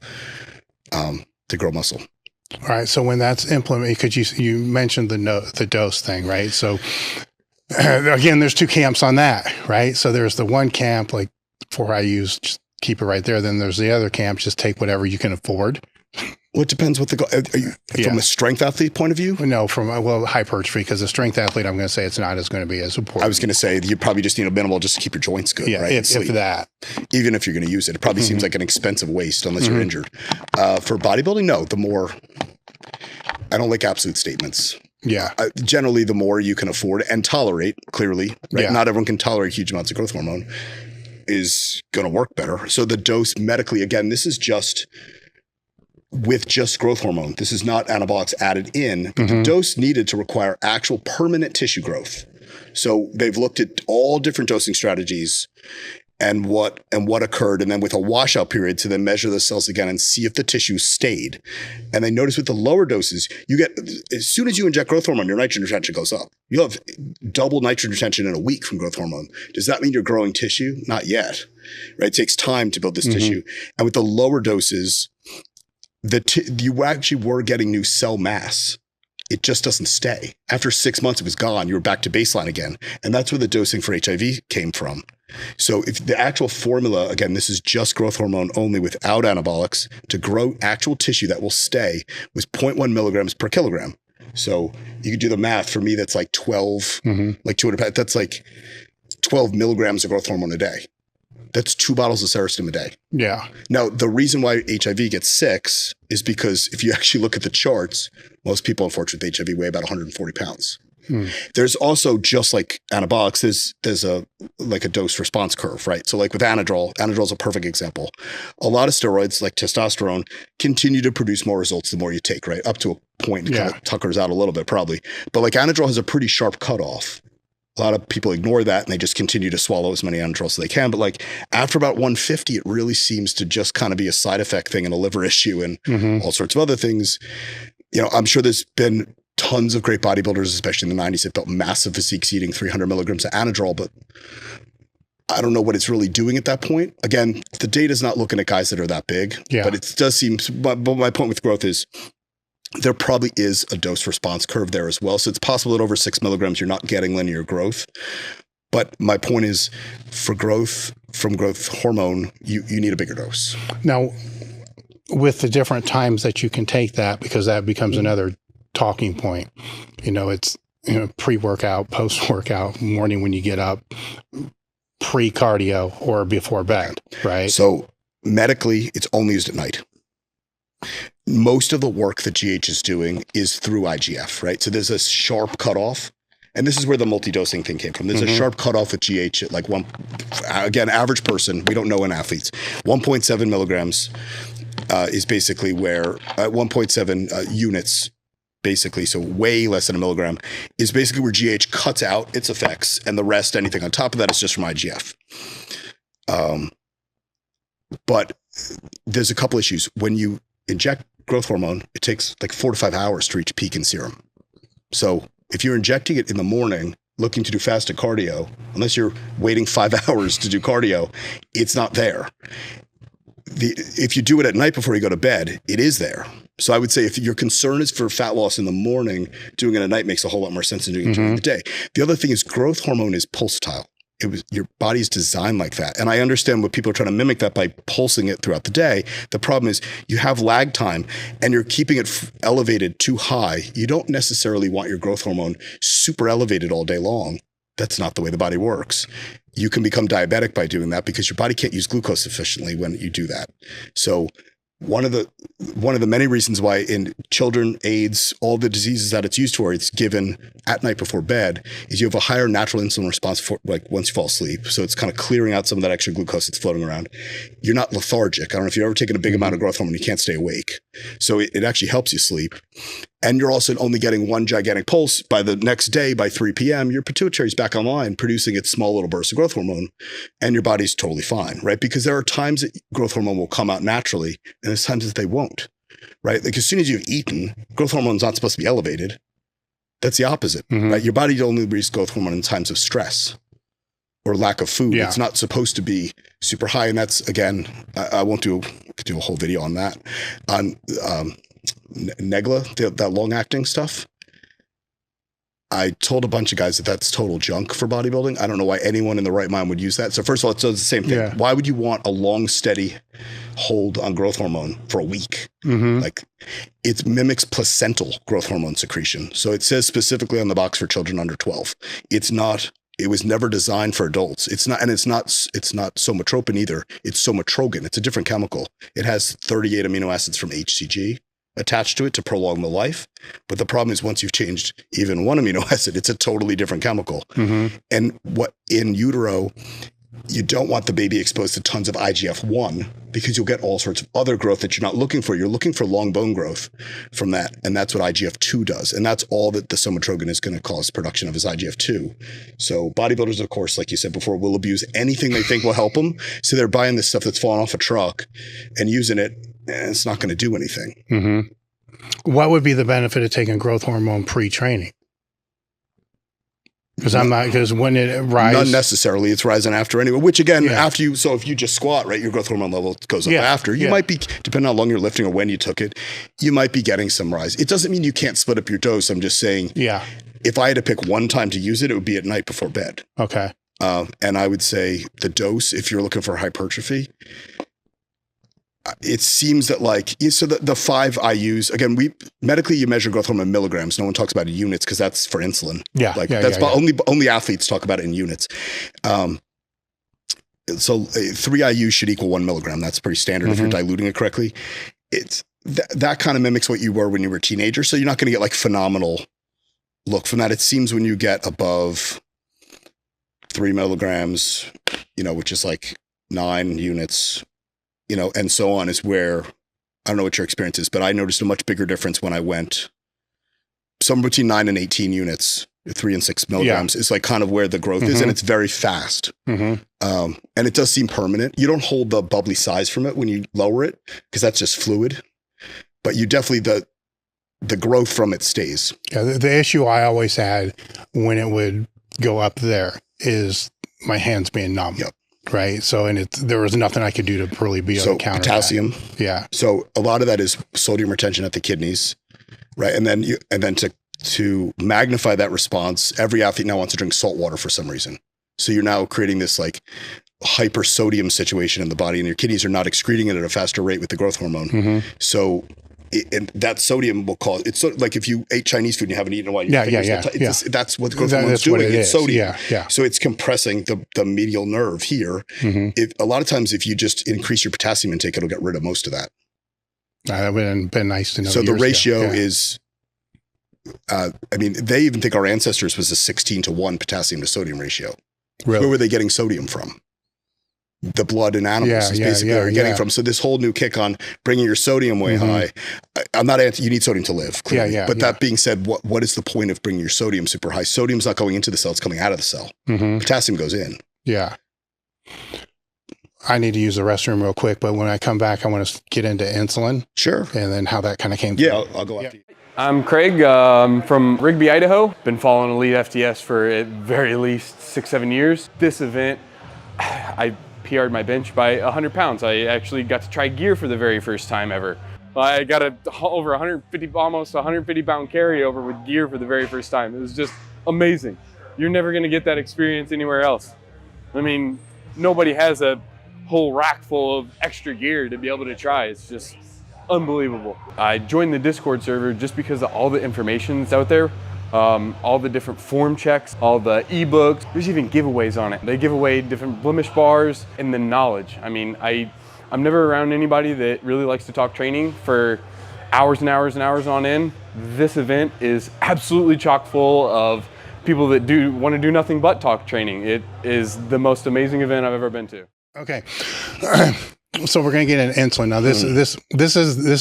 to grow muscle. All right. So when that's implemented, because you mentioned the dose thing, right? So again, there's 2 camps on that, right? So there's the one camp, like 4 IUs, just keep it right there. Then there's the other camp, just take whatever you can afford. Well, it depends what from a strength athlete point of view? No, from hypertrophy, because a strength athlete, I'm going to say it's not going to be as important. I was going to say you probably just need a minimal just to keep your joints good, right? If that. Even if you're going to use it, it probably seems like an expensive waste unless you're injured. For bodybuilding, no, the more, I don't like absolute statements. Yeah. Generally, the more you can afford and tolerate, clearly, right? Yeah. Not everyone can tolerate huge amounts of growth hormone, is going to work better. So the dose medically, again, this is just with just growth hormone. This is not anabolics added in, but the dose needed to require actual permanent tissue growth. So they've looked at all different dosing strategies and what occurred, and then with a washout period to then measure the cells again and see if the tissue stayed. And they notice with the lower doses, you get, as soon as you inject growth hormone, your nitrogen retention goes up. You'll have double nitrogen retention in a week from growth hormone. Does that mean you're growing tissue? Not yet. right? It takes time to build this tissue. And with the lower doses, you actually were getting new cell mass. It just doesn't stay. After 6 months, it was gone. You were back to baseline again. And that's where the dosing for HIV came from. So if the actual formula, again, this is just growth hormone only without anabolics, to grow actual tissue that will stay, was 0.1 milligrams per kilogram. So you could do the math. For me, that's like 12, like 200, that's like 12 milligrams of growth hormone a day. That's 2 bottles of Serostim a day. Yeah. Now, the reason why HIV gets 6 is because if you actually look at the charts, most people, unfortunately, with HIV weigh about 140 pounds. There's also, just like anabolics, there's a dose response curve, right? So like with Anadrol is a perfect example. A lot of steroids like testosterone continue to produce more results the more you take, right? Up to a point, it kind of tuckers out a little bit probably. But like Anadrol has a pretty sharp cutoff. A lot of people ignore that and they just continue to swallow as many Anadrol as they can. But like after about 150, it really seems to just kind of be a side effect thing and a liver issue and all sorts of other things. You know, I'm sure there's been tons of great bodybuilders, especially in the 90s, that built massive physiques eating 300 milligrams of Anadrol, but I don't know what it's really doing at that point. Again, the data is not looking at guys that are that big, but it does seem, but my point with growth is there probably is a dose response curve there as well. So it's possible that over 6 milligrams, you're not getting linear growth. But my point is, for growth from growth hormone, you need a bigger dose. Now, with the different times that you can take that, because that becomes another talking point. You know, it's pre-workout, post-workout, morning when you get up, pre-cardio, or before bed, right? So medically, it's only used at night. Most of the work that GH is doing is through IGF, right? So there's a sharp cutoff. And this is where the multi-dosing thing came from. There's a sharp cutoff with GH at like average person, we don't know in athletes, 1.7 milligrams is basically where, 1.7 units, basically, so way less than a milligram, is basically where GH cuts out its effects, and the rest, anything on top of that, is just from IGF. But there's a couple issues. When you inject growth hormone, it takes like 4 to 5 hours to reach peak in serum. So if you're injecting it in the morning, looking to do fasted cardio, unless you're waiting 5 hours to do cardio, it's not there. If you do it at night before you go to bed, it is there. So I would say if your concern is for fat loss in the morning, doing it at night makes a whole lot more sense than doing it during the day. The other thing is growth hormone is pulsatile. Your body's designed like that. And I understand what people are trying to mimic that by pulsing it throughout the day. The problem is you have lag time and you're keeping it elevated too high. You don't necessarily want your growth hormone super elevated all day long. That's not the way the body works. You can become diabetic by doing that because your body can't use glucose efficiently when you do that. So one of the many reasons why in children, AIDS, all the diseases that it's used for, it's given at night before bed, is you have a higher natural insulin response for like once you fall asleep. So it's kind of clearing out some of that extra glucose that's floating around. You're not lethargic. I don't know if you've ever taken a big amount of growth hormone, you can't stay awake. So it actually helps you sleep. And you're also only getting one gigantic pulse. By the next day, by 3 p.m., your pituitary's back online, producing its small little burst of growth hormone, and your body's totally fine, right? Because there are times that growth hormone will come out naturally, and there's times that they won't, right? Like as soon as you've eaten, growth hormone's not supposed to be elevated. That's the opposite, right? Your body only releases growth hormone in times of stress or lack of food. It's not supposed to be super high. And that's, again, I won't do a whole video on that. On Negla, that long-acting stuff, I told a bunch of guys that that's total junk for bodybuilding. I don't know why anyone in the right mind would use that. So first of all, it does the same thing. Why would you want a long, steady hold on growth hormone for a week? Like it mimics placental growth hormone secretion. So it says specifically on the box for children under 12. It was never designed for adults. It's not somatropin either. It's somatrogen. It's a different chemical. It has 38 amino acids from HCG attached to it to prolong the life. But the problem is once you've changed even one amino acid, it's a totally different chemical. And what in utero, you don't want the baby exposed to tons of IGF-1 because you'll get all sorts of other growth that you're not looking for. You're looking for long bone growth from that. And that's what IGF-2 does. And that's all that the somatrogon is going to cause production of is IGF-2. So bodybuilders, of course, like you said before, will abuse anything they think will help them. So they're buying this stuff that's falling off a truck and using it, and it's not going to do anything. What would be the benefit of taking growth hormone pre-training? Because when it rises, not necessarily, it's rising after anyway. Which again, after you, so if you just squat, right, your growth hormone level goes up after. You might be, depending on how long you're lifting or when you took it, you might be getting some rise. It doesn't mean you can't split up your dose. I'm just saying, if I had to pick one time to use it, it would be at night before bed. Okay. And I would say the dose, if you're looking for hypertrophy, it seems that like, so the 5 IUs, again, medically you measure growth hormone in milligrams. No one talks about it in units because that's for insulin. Only athletes talk about it in units. So 3 IUs should equal 1 milligram. That's pretty standard if you're diluting it correctly. It's that kind of mimics what you were when you were a teenager. So you're not going to get like phenomenal look from that. It seems when you get above 3 milligrams, which is like 9 units, and so on, is where, I don't know what your experience is, but I noticed a much bigger difference when I went somewhere between 9 and 18 units, 3 and 6 milligrams is like kind of where the growth is. And it's very fast. And it does seem permanent. You don't hold the bubbly size from it when you lower it because that's just fluid, but you definitely, the growth from it stays. Yeah. The issue I always had when it would go up there is my hands being numb. Right. So, and there was nothing I could do to really be able to counter potassium. That. Yeah. So a lot of that is sodium retention at the kidneys. Right. And then to magnify that response, every athlete now wants to drink salt water for some reason. So you're now creating this like hyper sodium situation in the body, and your kidneys are not excreting it at a faster rate with the growth hormone. So and that sodium will cause, it's like if you ate Chinese food and you haven't eaten in a while. That's what the growth hormone is doing. It's sodium. So it's compressing the medial nerve here. A lot of times if you just increase your potassium intake, it'll get rid of most of that. That would have been nice to know. So the ratio is, they even think our ancestors was a 16-to-1 potassium to sodium ratio. Really? Where were they getting sodium from? The blood in animals is basically where you're getting from. So this whole new kick on bringing your sodium way high, I'm not anti, you need sodium to live. Clearly. But that being said, what is the point of bringing your sodium super high? Sodium's not going into the cell, it's coming out of the cell. Potassium goes in. Yeah. I need to use the restroom real quick, but when I come back, I want to get into insulin. Sure. And then how that kind of came through. I'll go after you. I'm Craig from Rigby, Idaho. Been following elitefts for at very least 6-7 years. This event, I PR'd my bench by 100 pounds. I actually got to try gear for the very first time ever. I got over 150, almost 150 pound carryover with gear for the very first time. It was just amazing. You're never gonna get that experience anywhere else. I mean, nobody has a whole rack full of extra gear to be able to try. It's just unbelievable. I joined the Discord server just because of all the information that's out there. All the different form checks, all the ebooks, there's even giveaways on it. They give away different blemish bars and the knowledge. I mean, I'm never around anybody that really likes to talk training for hours and hours and hours on end. This event is absolutely chock full of people that want to do nothing but talk training. It is the most amazing event I've ever been to. Okay. So we're going to get into insulin. Now this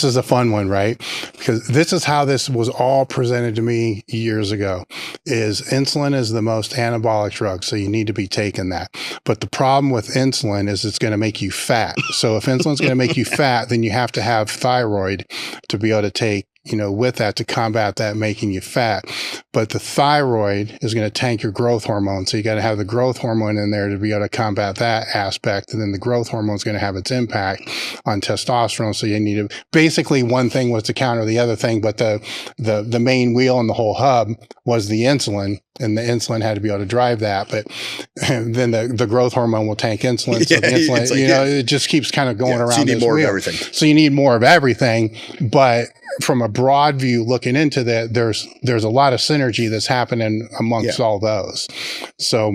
is a fun one, right? Because this is how this was all presented to me years ago, is insulin is the most anabolic drug. So you need to be taking that. But the problem with insulin is it's going to make you fat. So if insulin's going to make you fat, then you have to have thyroid to be able to take, with that to combat that making you fat. But the thyroid is going to tank your growth hormone. So you got to have the growth hormone in there to be able to combat that aspect. And then the growth hormone is going to have its impact on testosterone. So you need to, basically one thing was to counter the other thing, but the main wheel and the whole hub was the insulin, and the insulin had to be able to drive that. But then the growth hormone will tank insulin. So the insulin, it just keeps kind of going around. So you need more of everything. So you need more of everything, but from a broad view looking into that, there's a lot of synergy that's happening amongst all those. So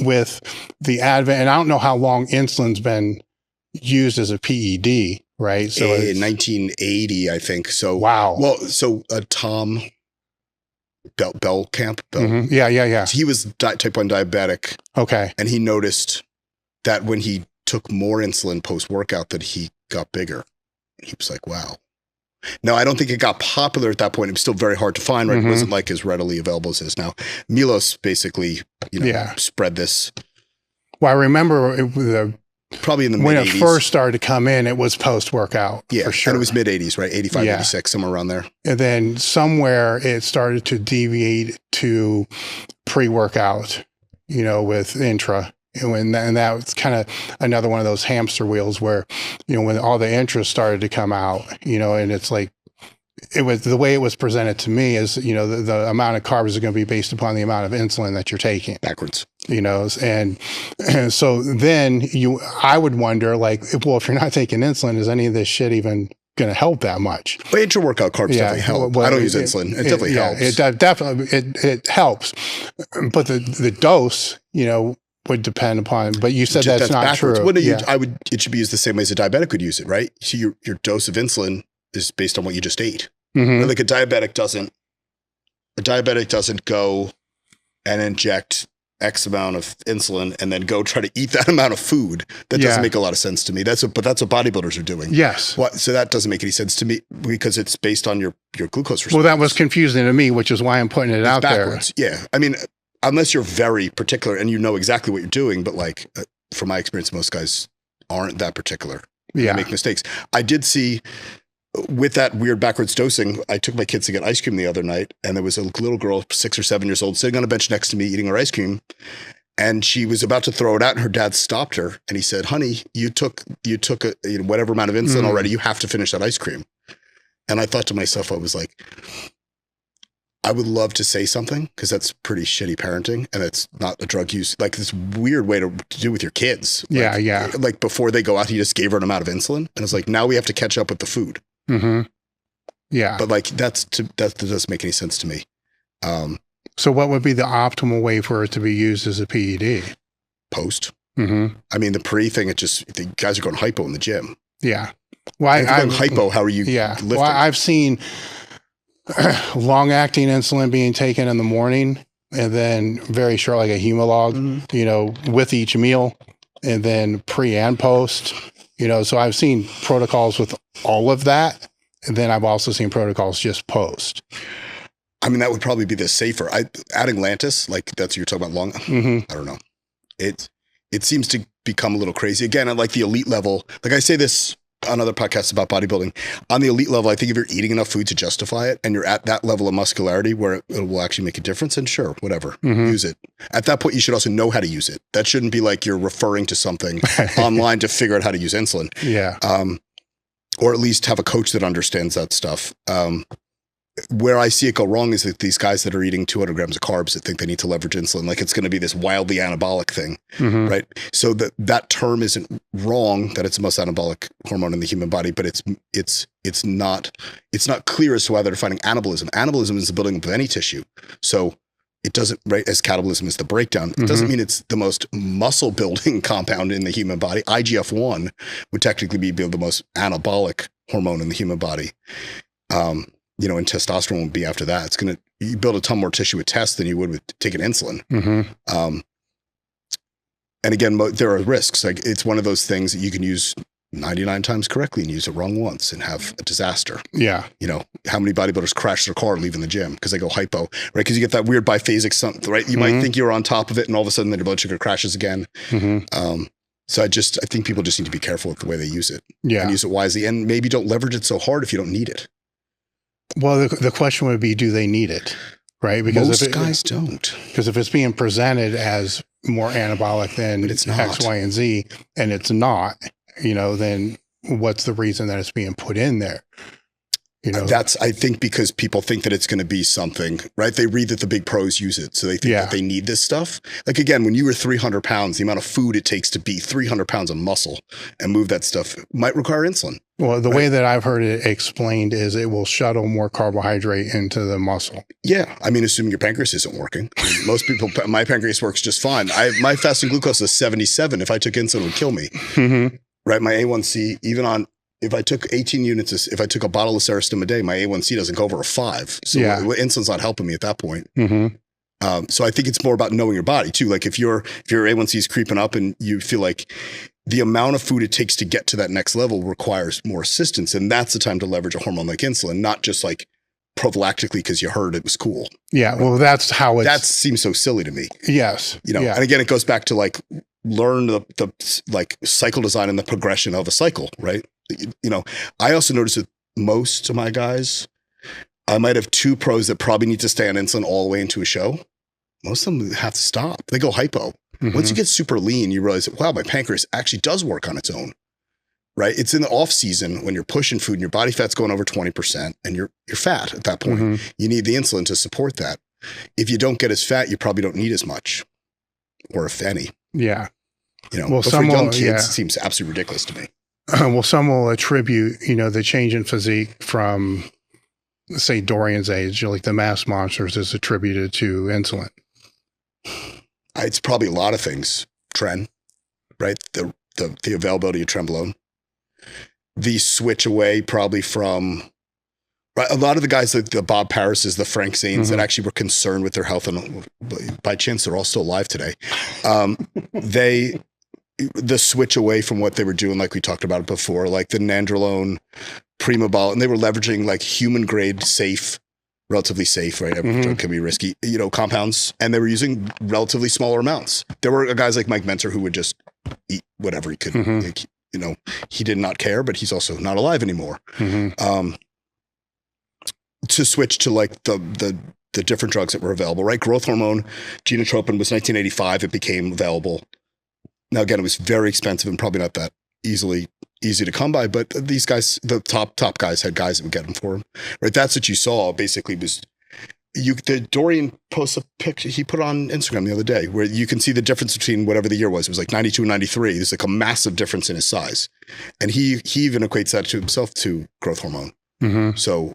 with the advent, and I don't know how long insulin's been used as a PED, right? So in 1980, I think. So wow. Well, so Tom Bellcamp. Yeah. So he was type 1 diabetic. Okay. And he noticed that when he took more insulin post-workout that he got bigger. He was like, wow. Now, I don't think it got popular at that point. It was still very hard to find, right? It wasn't like as readily available as it is now. Milos basically, spread this. Well, I remember probably in the when mid-80s. It first started to come in, it was post-workout. Yeah, for sure. And it was mid-80s, right? 85, 86, somewhere around there. And then somewhere it started to deviate to pre-workout, you know, with Intra. And that's kind of another one of those hamster wheels where, you know, when all the Intras started to come out, you know, and it's like, it was the way it was presented to me is, you know, the amount of carbs is going to be based upon the amount of insulin that you're taking. Backwards. You know, and so then I would wonder, like, well, if you're not taking insulin, is any of this shit even going to help that much? But intra-workout carbs definitely help. I don't use insulin. It definitely helps. It helps. But the dose, you know, would depend upon, but you said that's not backwards. True. It should be used the same way as a diabetic would use it, right? So your dose of insulin is based on what you just ate. Mm-hmm. Like a diabetic doesn't go and inject X amount of insulin and then go try to eat that amount of food. That doesn't make a lot of sense to me. That's what bodybuilders are doing. Yes. So that doesn't make any sense to me because it's based on your glucose response. Well, that was confusing to me, which is why I'm putting it out backwards. there. Yeah. I mean, unless you're very particular and you know exactly what you're doing, but like from my experience, most guys aren't that particular. Yeah. They make mistakes. I did see with that weird backwards dosing, I took my kids to get ice cream the other night, and there was a little girl, 6 or 7 years old, sitting on a bench next to me eating her ice cream. And she was about to throw it out, and her dad stopped her, and he said, "Honey, you took whatever amount of insulin already. You have to finish that ice cream." And I thought to myself, I was like, I would love to say something because that's pretty shitty parenting, and it's not a drug use. Like this weird way to do with your kids. Like, Like before they go out, he just gave her an amount of insulin, and it's like now we have to catch up with the food. Mm-hmm. Yeah, but like that doesn't make any sense to me. So what would be the optimal way for it to be used as a PED? Post. Mm-hmm. I mean, the pre thing, the guys are going hypo in the gym. Yeah. Well, I'm hypo. How are you? Lifting? Well, I've seen long-acting insulin being taken in the morning, and then very short, like a Humalog, you know, with each meal, and then pre and post. You know, so I've seen protocols with all of that, and then I've also seen protocols just post. I mean, that would probably be the safer. Adding Lantus, like that's what you're talking about long. I don't know. It seems to become a little crazy again. At like the elite level, like I say this on other podcasts about bodybuilding. On the elite level, I think if you're eating enough food to justify it, and you're at that level of muscularity where it will actually make a difference, and sure, whatever, use it. At that point, you should also know how to use it. That shouldn't be like you're referring to something online to figure out how to use insulin. Yeah. Or at least have a coach that understands that stuff. Where I see it go wrong is that these guys that are eating 200 grams of carbs that think they need to leverage insulin, like it's going to be this wildly anabolic thing, right? So that term isn't wrong, that it's the most anabolic hormone in the human body, but it's not clear as to why they're defining anabolism. Anabolism is the building up of any tissue. So it doesn't, right, as catabolism is the breakdown. It doesn't mean it's the most muscle building compound in the human body. IGF-1 would technically be the most anabolic hormone in the human body. You know, and testosterone would be after that. You build a ton more tissue with test than you would with taking insulin. And again, there are risks. Like it's one of those things that you can use 99 times correctly and use it wrong once and have a disaster. Yeah. You know, how many bodybuilders crash their car leaving the gym because they go hypo, right? Because you get that weird biphasic something, right? You might think you're on top of it and all of a sudden your blood sugar crashes again. So I think people just need to be careful with the way they use it. Yeah. And use it wisely, and maybe don't leverage it so hard if you don't need it. Well, the question would be, do they need it? Right? Because most guys don't. Because if it's being presented as more anabolic than it's not. X, Y, and Z, and it's not, you know, then what's the reason that it's being put in there? You know, that's, I think, because people think that it's going to be something, right? They read that the big pros use it. So they think that they need this stuff. Like, again, when you were 300 pounds, the amount of food it takes to be 300 pounds of muscle and move that stuff might require insulin. Well, the way that I've heard it explained is it will shuttle more carbohydrate into the muscle. Yeah. I mean, assuming your pancreas isn't working. I mean, most people, my pancreas works just fine. My fasting glucose is 77. If I took insulin, it would kill me. Right? My A1C, even on, if I took 18 units, if I took a bottle of Serostim a day, my A1C doesn't go over a 5. So insulin's not helping me at that point. So I think it's more about knowing your body too. Like if your A1C is creeping up and you feel like the amount of food it takes to get to that next level requires more assistance, and that's the time to leverage a hormone like insulin, not just like prophylactically because you heard it was cool. Yeah, well, that's how it. That seems so silly to me. Yes, you know, and again, it goes back to like learn the like cycle design and the progression of a cycle, right? You know, I also notice that most of my guys I might have 2 pros that probably need to stay on insulin all the way into a show. Most of them have to stop. They go hypo. Once you get super lean, you realize, wow, my pancreas actually does work on its own, right? It's in the off season when you're pushing food and your body fat's going over 20% and you're fat at that point. You need the insulin to support that. If you don't get as fat, you probably don't need as much, or if any. Yeah. You know, Well, but for young kids, it seems absolutely ridiculous to me. Well, some will attribute, the change in physique from, say, Dorian's age, like the mass monsters, is attributed to insulin. It's probably a lot of things. Tren, right? The availability of trenbolone. The switch away probably from, right? A lot of the guys like the Bob Parises, the Frank Zanes that actually were concerned with their health, and by chance they're all still alive today. The switch away from what they were doing, like we talked about it before, like the nandrolone, Primabol, and they were leveraging like human grade safe, relatively safe, right? Every drug can be risky, compounds, and they were using relatively smaller amounts. There were guys like Mike Mentor who would just eat whatever he could. Like, he did not care, but he's also not alive anymore. To switch to like the different drugs that were available, right? Growth hormone, genotropin was 1985. It became available. Now, again, it was very expensive and probably not that easy to come by, but these guys, the top guys, had guys that would get them for them, right? That's what you saw basically was the Dorian posts a picture he put on Instagram the other day where you can see the difference between whatever the year was. It was like 92 and 93. There's like a massive difference in his size. And he even equates that to himself to growth hormone. So,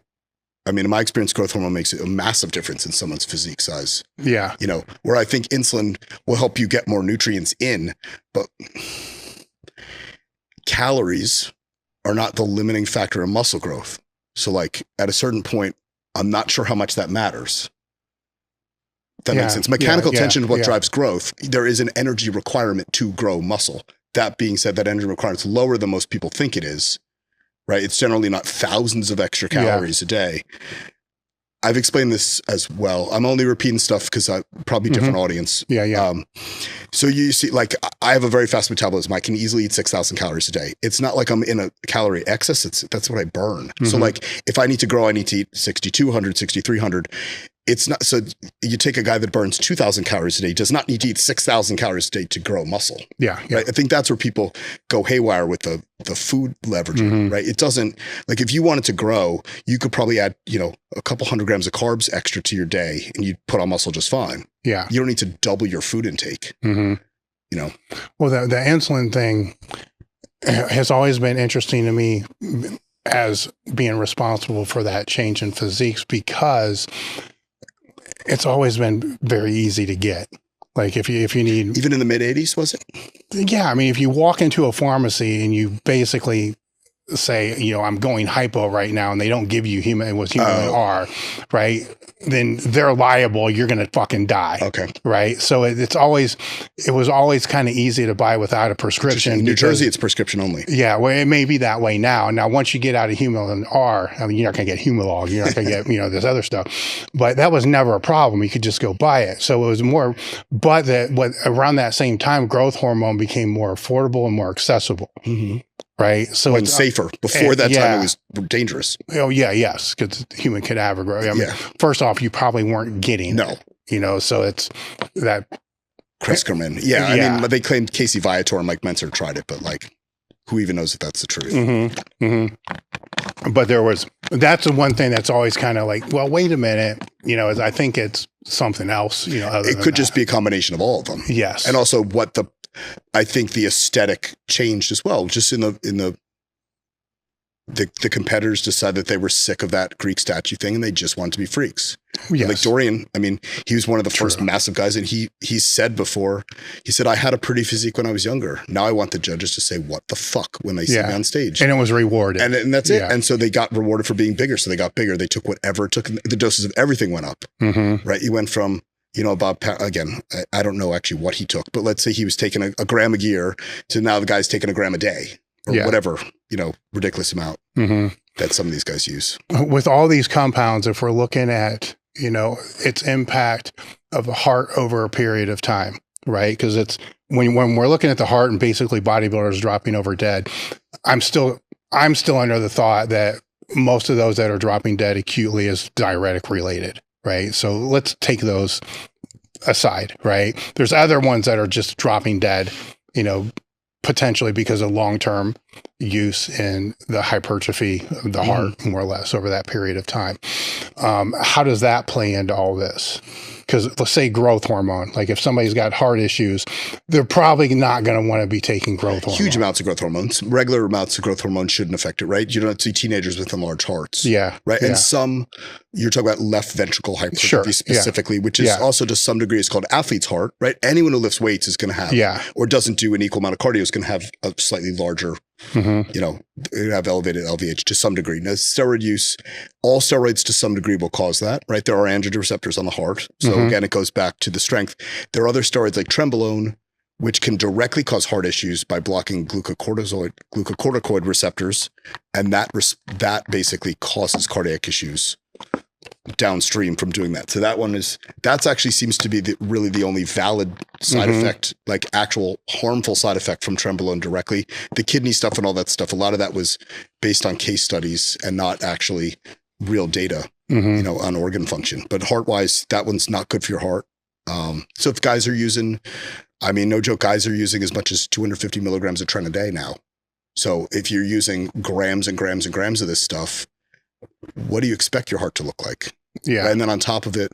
I mean, in my experience, growth hormone makes a massive difference in someone's physique size. Yeah. Where I think insulin will help you get more nutrients in, but calories are not the limiting factor in muscle growth. So like at a certain point, I'm not sure how much that matters. That makes sense. Mechanical tension is what drives growth. There is an energy requirement to grow muscle. That being said, that energy requirement is lower than most people think it is. Right? It's generally not thousands of extra calories a day. I've explained this as well. I'm only repeating stuff because I probably different audience. So you see, like I have a very fast metabolism. I can easily eat 6,000 calories a day. It's not like I'm in a calorie excess. That's what I burn. So like if I need to grow, I need to eat 6,200, 6,300. It's not, so you take a guy that burns 2,000 calories a day, does not need to eat 6,000 calories a day to grow muscle. Right? I think that's where people go haywire with the food leveraging, right? It doesn't, like if you wanted to grow, you could probably add, a couple 100 grams of carbs extra to your day and you'd put on muscle just fine. You don't need to double your food intake. Well, the insulin thing has always been interesting to me as being responsible for that change in physiques because it's always been very easy to get. Like if you need, even in the mid 80s, was it? Yeah. I mean, if you walk into a pharmacy and you basically say, I'm going hypo right now and they don't give you human R, right? Then they're liable. You're going to fucking die. Okay. Right. So it was always kind of easy to buy without a prescription. In New Jersey, it's prescription only. Yeah. Well, it may be that way now. Now, once you get out of Humulin R, I mean, you're not going to get Humalog. You're not going to get, this other stuff, but that was never a problem. You could just go buy it. So it was more, but around that same time, growth hormone became more affordable and more accessible. Right. So it's safer. Before that time, it was dangerous. Oh, yeah. Yes. Because human cadaver growth. I mean, first off, you probably weren't getting it, so it's that. Criskerman. I mean, they claimed Casey Viator and Mike Mentor tried it, but like, who even knows if that's the truth? But that's the one thing that's always kind of like, well, wait a minute, I think it's something else, other it could just be a combination of all of them. Yes. And also I think the aesthetic changed as well. Just in the competitors decided that they were sick of that Greek statue thing and they just wanted to be freaks. Yes. Like Dorian, I mean, he was one of the first massive guys, and he said before, I had a pretty physique when I was younger. Now I want the judges to say, what the fuck, when they see me on stage. And it was rewarded. And that's it. And so they got rewarded for being bigger. So they got bigger. They took whatever it took. The doses of everything went up, right? You went from, Bob, again, I don't know actually what he took, but let's say he was taking a gram a year to now the guy's taking a gram a day or whatever, ridiculous amount that some of these guys use. With all these compounds, if we're looking at, its impact of the heart over a period of time, right? Because it's when we're looking at the heart and basically bodybuilders dropping over dead, I'm still under the thought that most of those that are dropping dead acutely is diuretic related, right? So let's take those aside, right? There's other ones that are just dropping dead, you know, potentially because of long-term use in the hypertrophy of the heart, more or less, over that period of time. How does that play into all this? Because let's say growth hormone, like if somebody's got heart issues, they're probably not going to want to be taking growth hormone. Huge amounts of growth hormones. Regular amounts of growth hormone shouldn't affect it, right? You don't see teenagers with enlarged hearts. Yeah. Right. Yeah. And some, you're talking about left ventricle hypertrophy specifically, which is also to some degree is called athlete's heart, right? Anyone who lifts weights is going to have, or doesn't do an equal amount of cardio is going to have a slightly larger, you know, have elevated LVH to some degree. Now, steroid use, all steroids to some degree will cause that, right? There are androgen receptors on the heart. So again, it goes back to the strength. There are other steroids like trenbolone, which can directly cause heart issues by blocking glucocorticoid receptors. And that basically causes cardiac issues downstream from doing that. So that's actually seems to be really the only valid side effect, like actual harmful side effect from trenbolone directly. The kidney stuff and all that stuff, a lot of that was based on case studies and not actually real data, you know, on organ function. But heart-wise, that one's not good for your heart. So if guys are using, I mean, no joke, guys are using as much as 250 milligrams of tren a day now. So if you're using grams and grams and grams of this stuff, what do you expect your heart to look like? Yeah. Right? And then on top of it,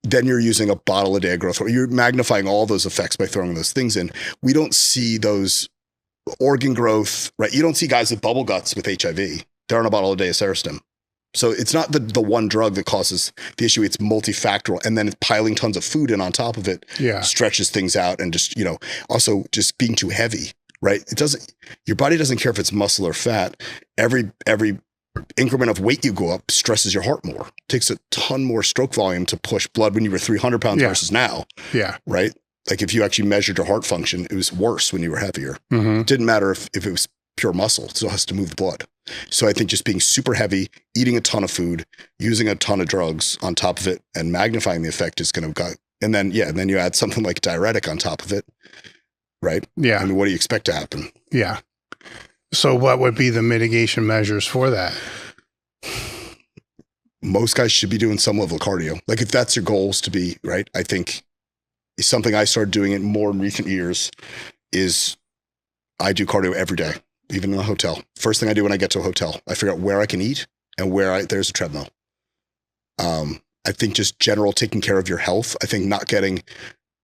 then you're using a bottle a day of growth hormone. You're magnifying all those effects by throwing those things in. We don't see those organ growth, right? You don't see guys with bubble guts with HIV. They're on a bottle a day of Serostim. So it's not the one drug that causes the issue. It's multifactorial. And then piling tons of food in on top of it stretches things out and just, you know, also just being too heavy, right? Your body doesn't care if it's muscle or fat. Every increment of weight you go up stresses your heart more. It takes a ton more stroke volume to push blood when you were 300 pounds versus now. Yeah. Right? Like if you actually measured your heart function, it was worse when you were heavier. It didn't matter if it was pure muscle. It still has to move the blood. So I think just being super heavy, eating a ton of food, using a ton of drugs on top of it and magnifying the effect is going to go. And then, and then you add something like diuretic on top of it. Right? Yeah. I mean, what do you expect to happen? Yeah. So what would be the mitigation measures for that? Most guys should be doing some level of cardio. Like if that's your goals to be, right? I think something I started doing it more in recent years is I do cardio every day, even in a hotel. First thing I do when I get to a hotel, I figure out where I can eat and there's a treadmill. I think just general taking care of your health. I think not getting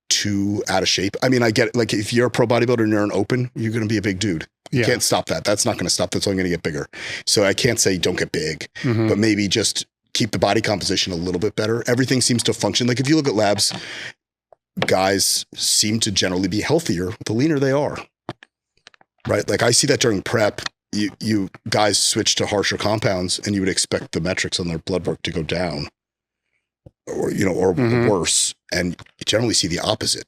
too out of shape. I mean, I get it. Like if you're a pro bodybuilder and you're an open, you're going to be a big dude. You can't stop that. That's not going to stop. That's only going to get bigger. So I can't say don't get big, but maybe just keep the body composition a little bit better. Everything seems to function. Like if you look at labs, guys seem to generally be healthier the leaner they are. Right? Like I see that during prep, you guys switch to harsher compounds and you would expect the metrics on their blood work to go down or, you know, or worse. And you generally see the opposite.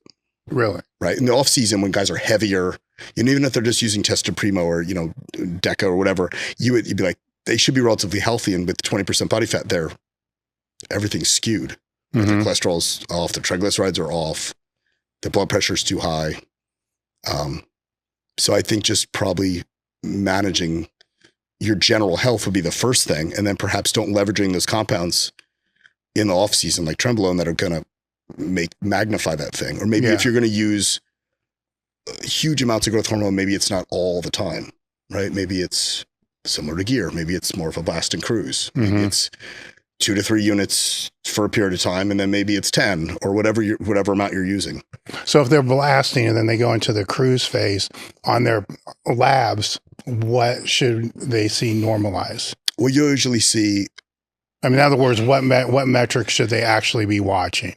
Really? Right. In the off season, when guys are heavier, and even if they're just using Testosterone Primo or, you know, Deca or whatever, you'd be like, they should be relatively healthy. And with 20% body fat there, everything's skewed. Right? Their cholesterol's off, the triglycerides are off, the blood pressure is too high. So I think just probably managing your general health would be the first thing. And then perhaps don't leveraging those compounds in the off season, like trenbolone, that are going to magnify that thing. Or maybe if you're going to use huge amounts of growth hormone, maybe it's not all the time, right? Maybe it's similar to gear. Maybe it's more of a blast and cruise. Maybe it's 2 to 3 units for a period of time, and then maybe it's 10 or whatever amount you're using. So if they're blasting and then they go into the cruise phase on their labs, what should they see normalize? Well, you usually see, I mean, in other words, what metrics should they actually be watching?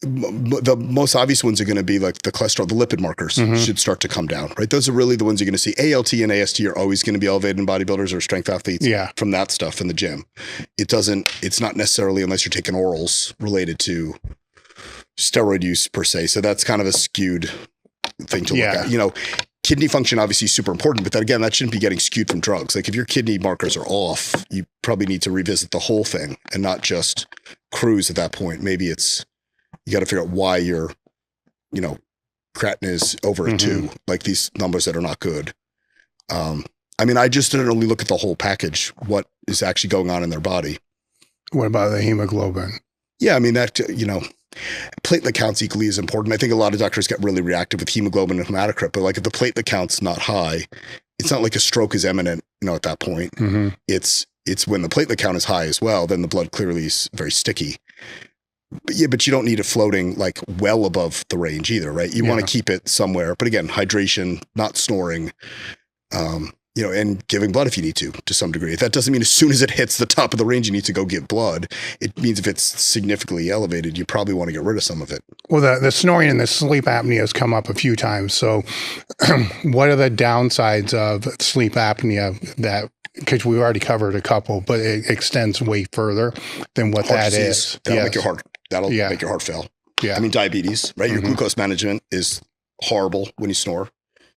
The most obvious ones are going to be like the cholesterol, the lipid markers should start to come down, right? Those are really the ones you're going to see. ALT and AST are always going to be elevated in bodybuilders or strength athletes from that stuff in the gym. It's not necessarily, unless you're taking orals, related to steroid use per se. So that's kind of a skewed thing to look at. You know, kidney function obviously is super important, but that shouldn't be getting skewed from drugs. Like if your kidney markers are off, you probably need to revisit the whole thing and not just cruise at that point. Maybe you got to figure out why your, you know, creatinine is over a 2, like these numbers that are not good. I I mean, I just don't only look at the whole package, what is actually going on in their body. What about the hemoglobin? Yeah, I mean, that, platelet count's equally as important. I think a lot of doctors get really reactive with hemoglobin and hematocrit, but like if the platelet count's not high, it's not like a stroke is imminent, at that point. Mm-hmm. It's when the platelet count is high as well, then the blood clearly is very sticky. But you don't need it floating like well above the range either, right? You want to keep it somewhere. But again, hydration, not snoring, and giving blood if you need to some degree. That doesn't mean as soon as it hits the top of the range, you need to go give blood. It means if it's significantly elevated, you probably want to get rid of some of it. Well, the snoring and the sleep apnea has come up a few times. So what are the downsides of sleep apnea because we've already covered a couple, but it extends way further than what Heart that disease, is. That'll make your heart. That'll make your heart fail. Yeah. I mean, diabetes, right? Your glucose management is horrible when you snore.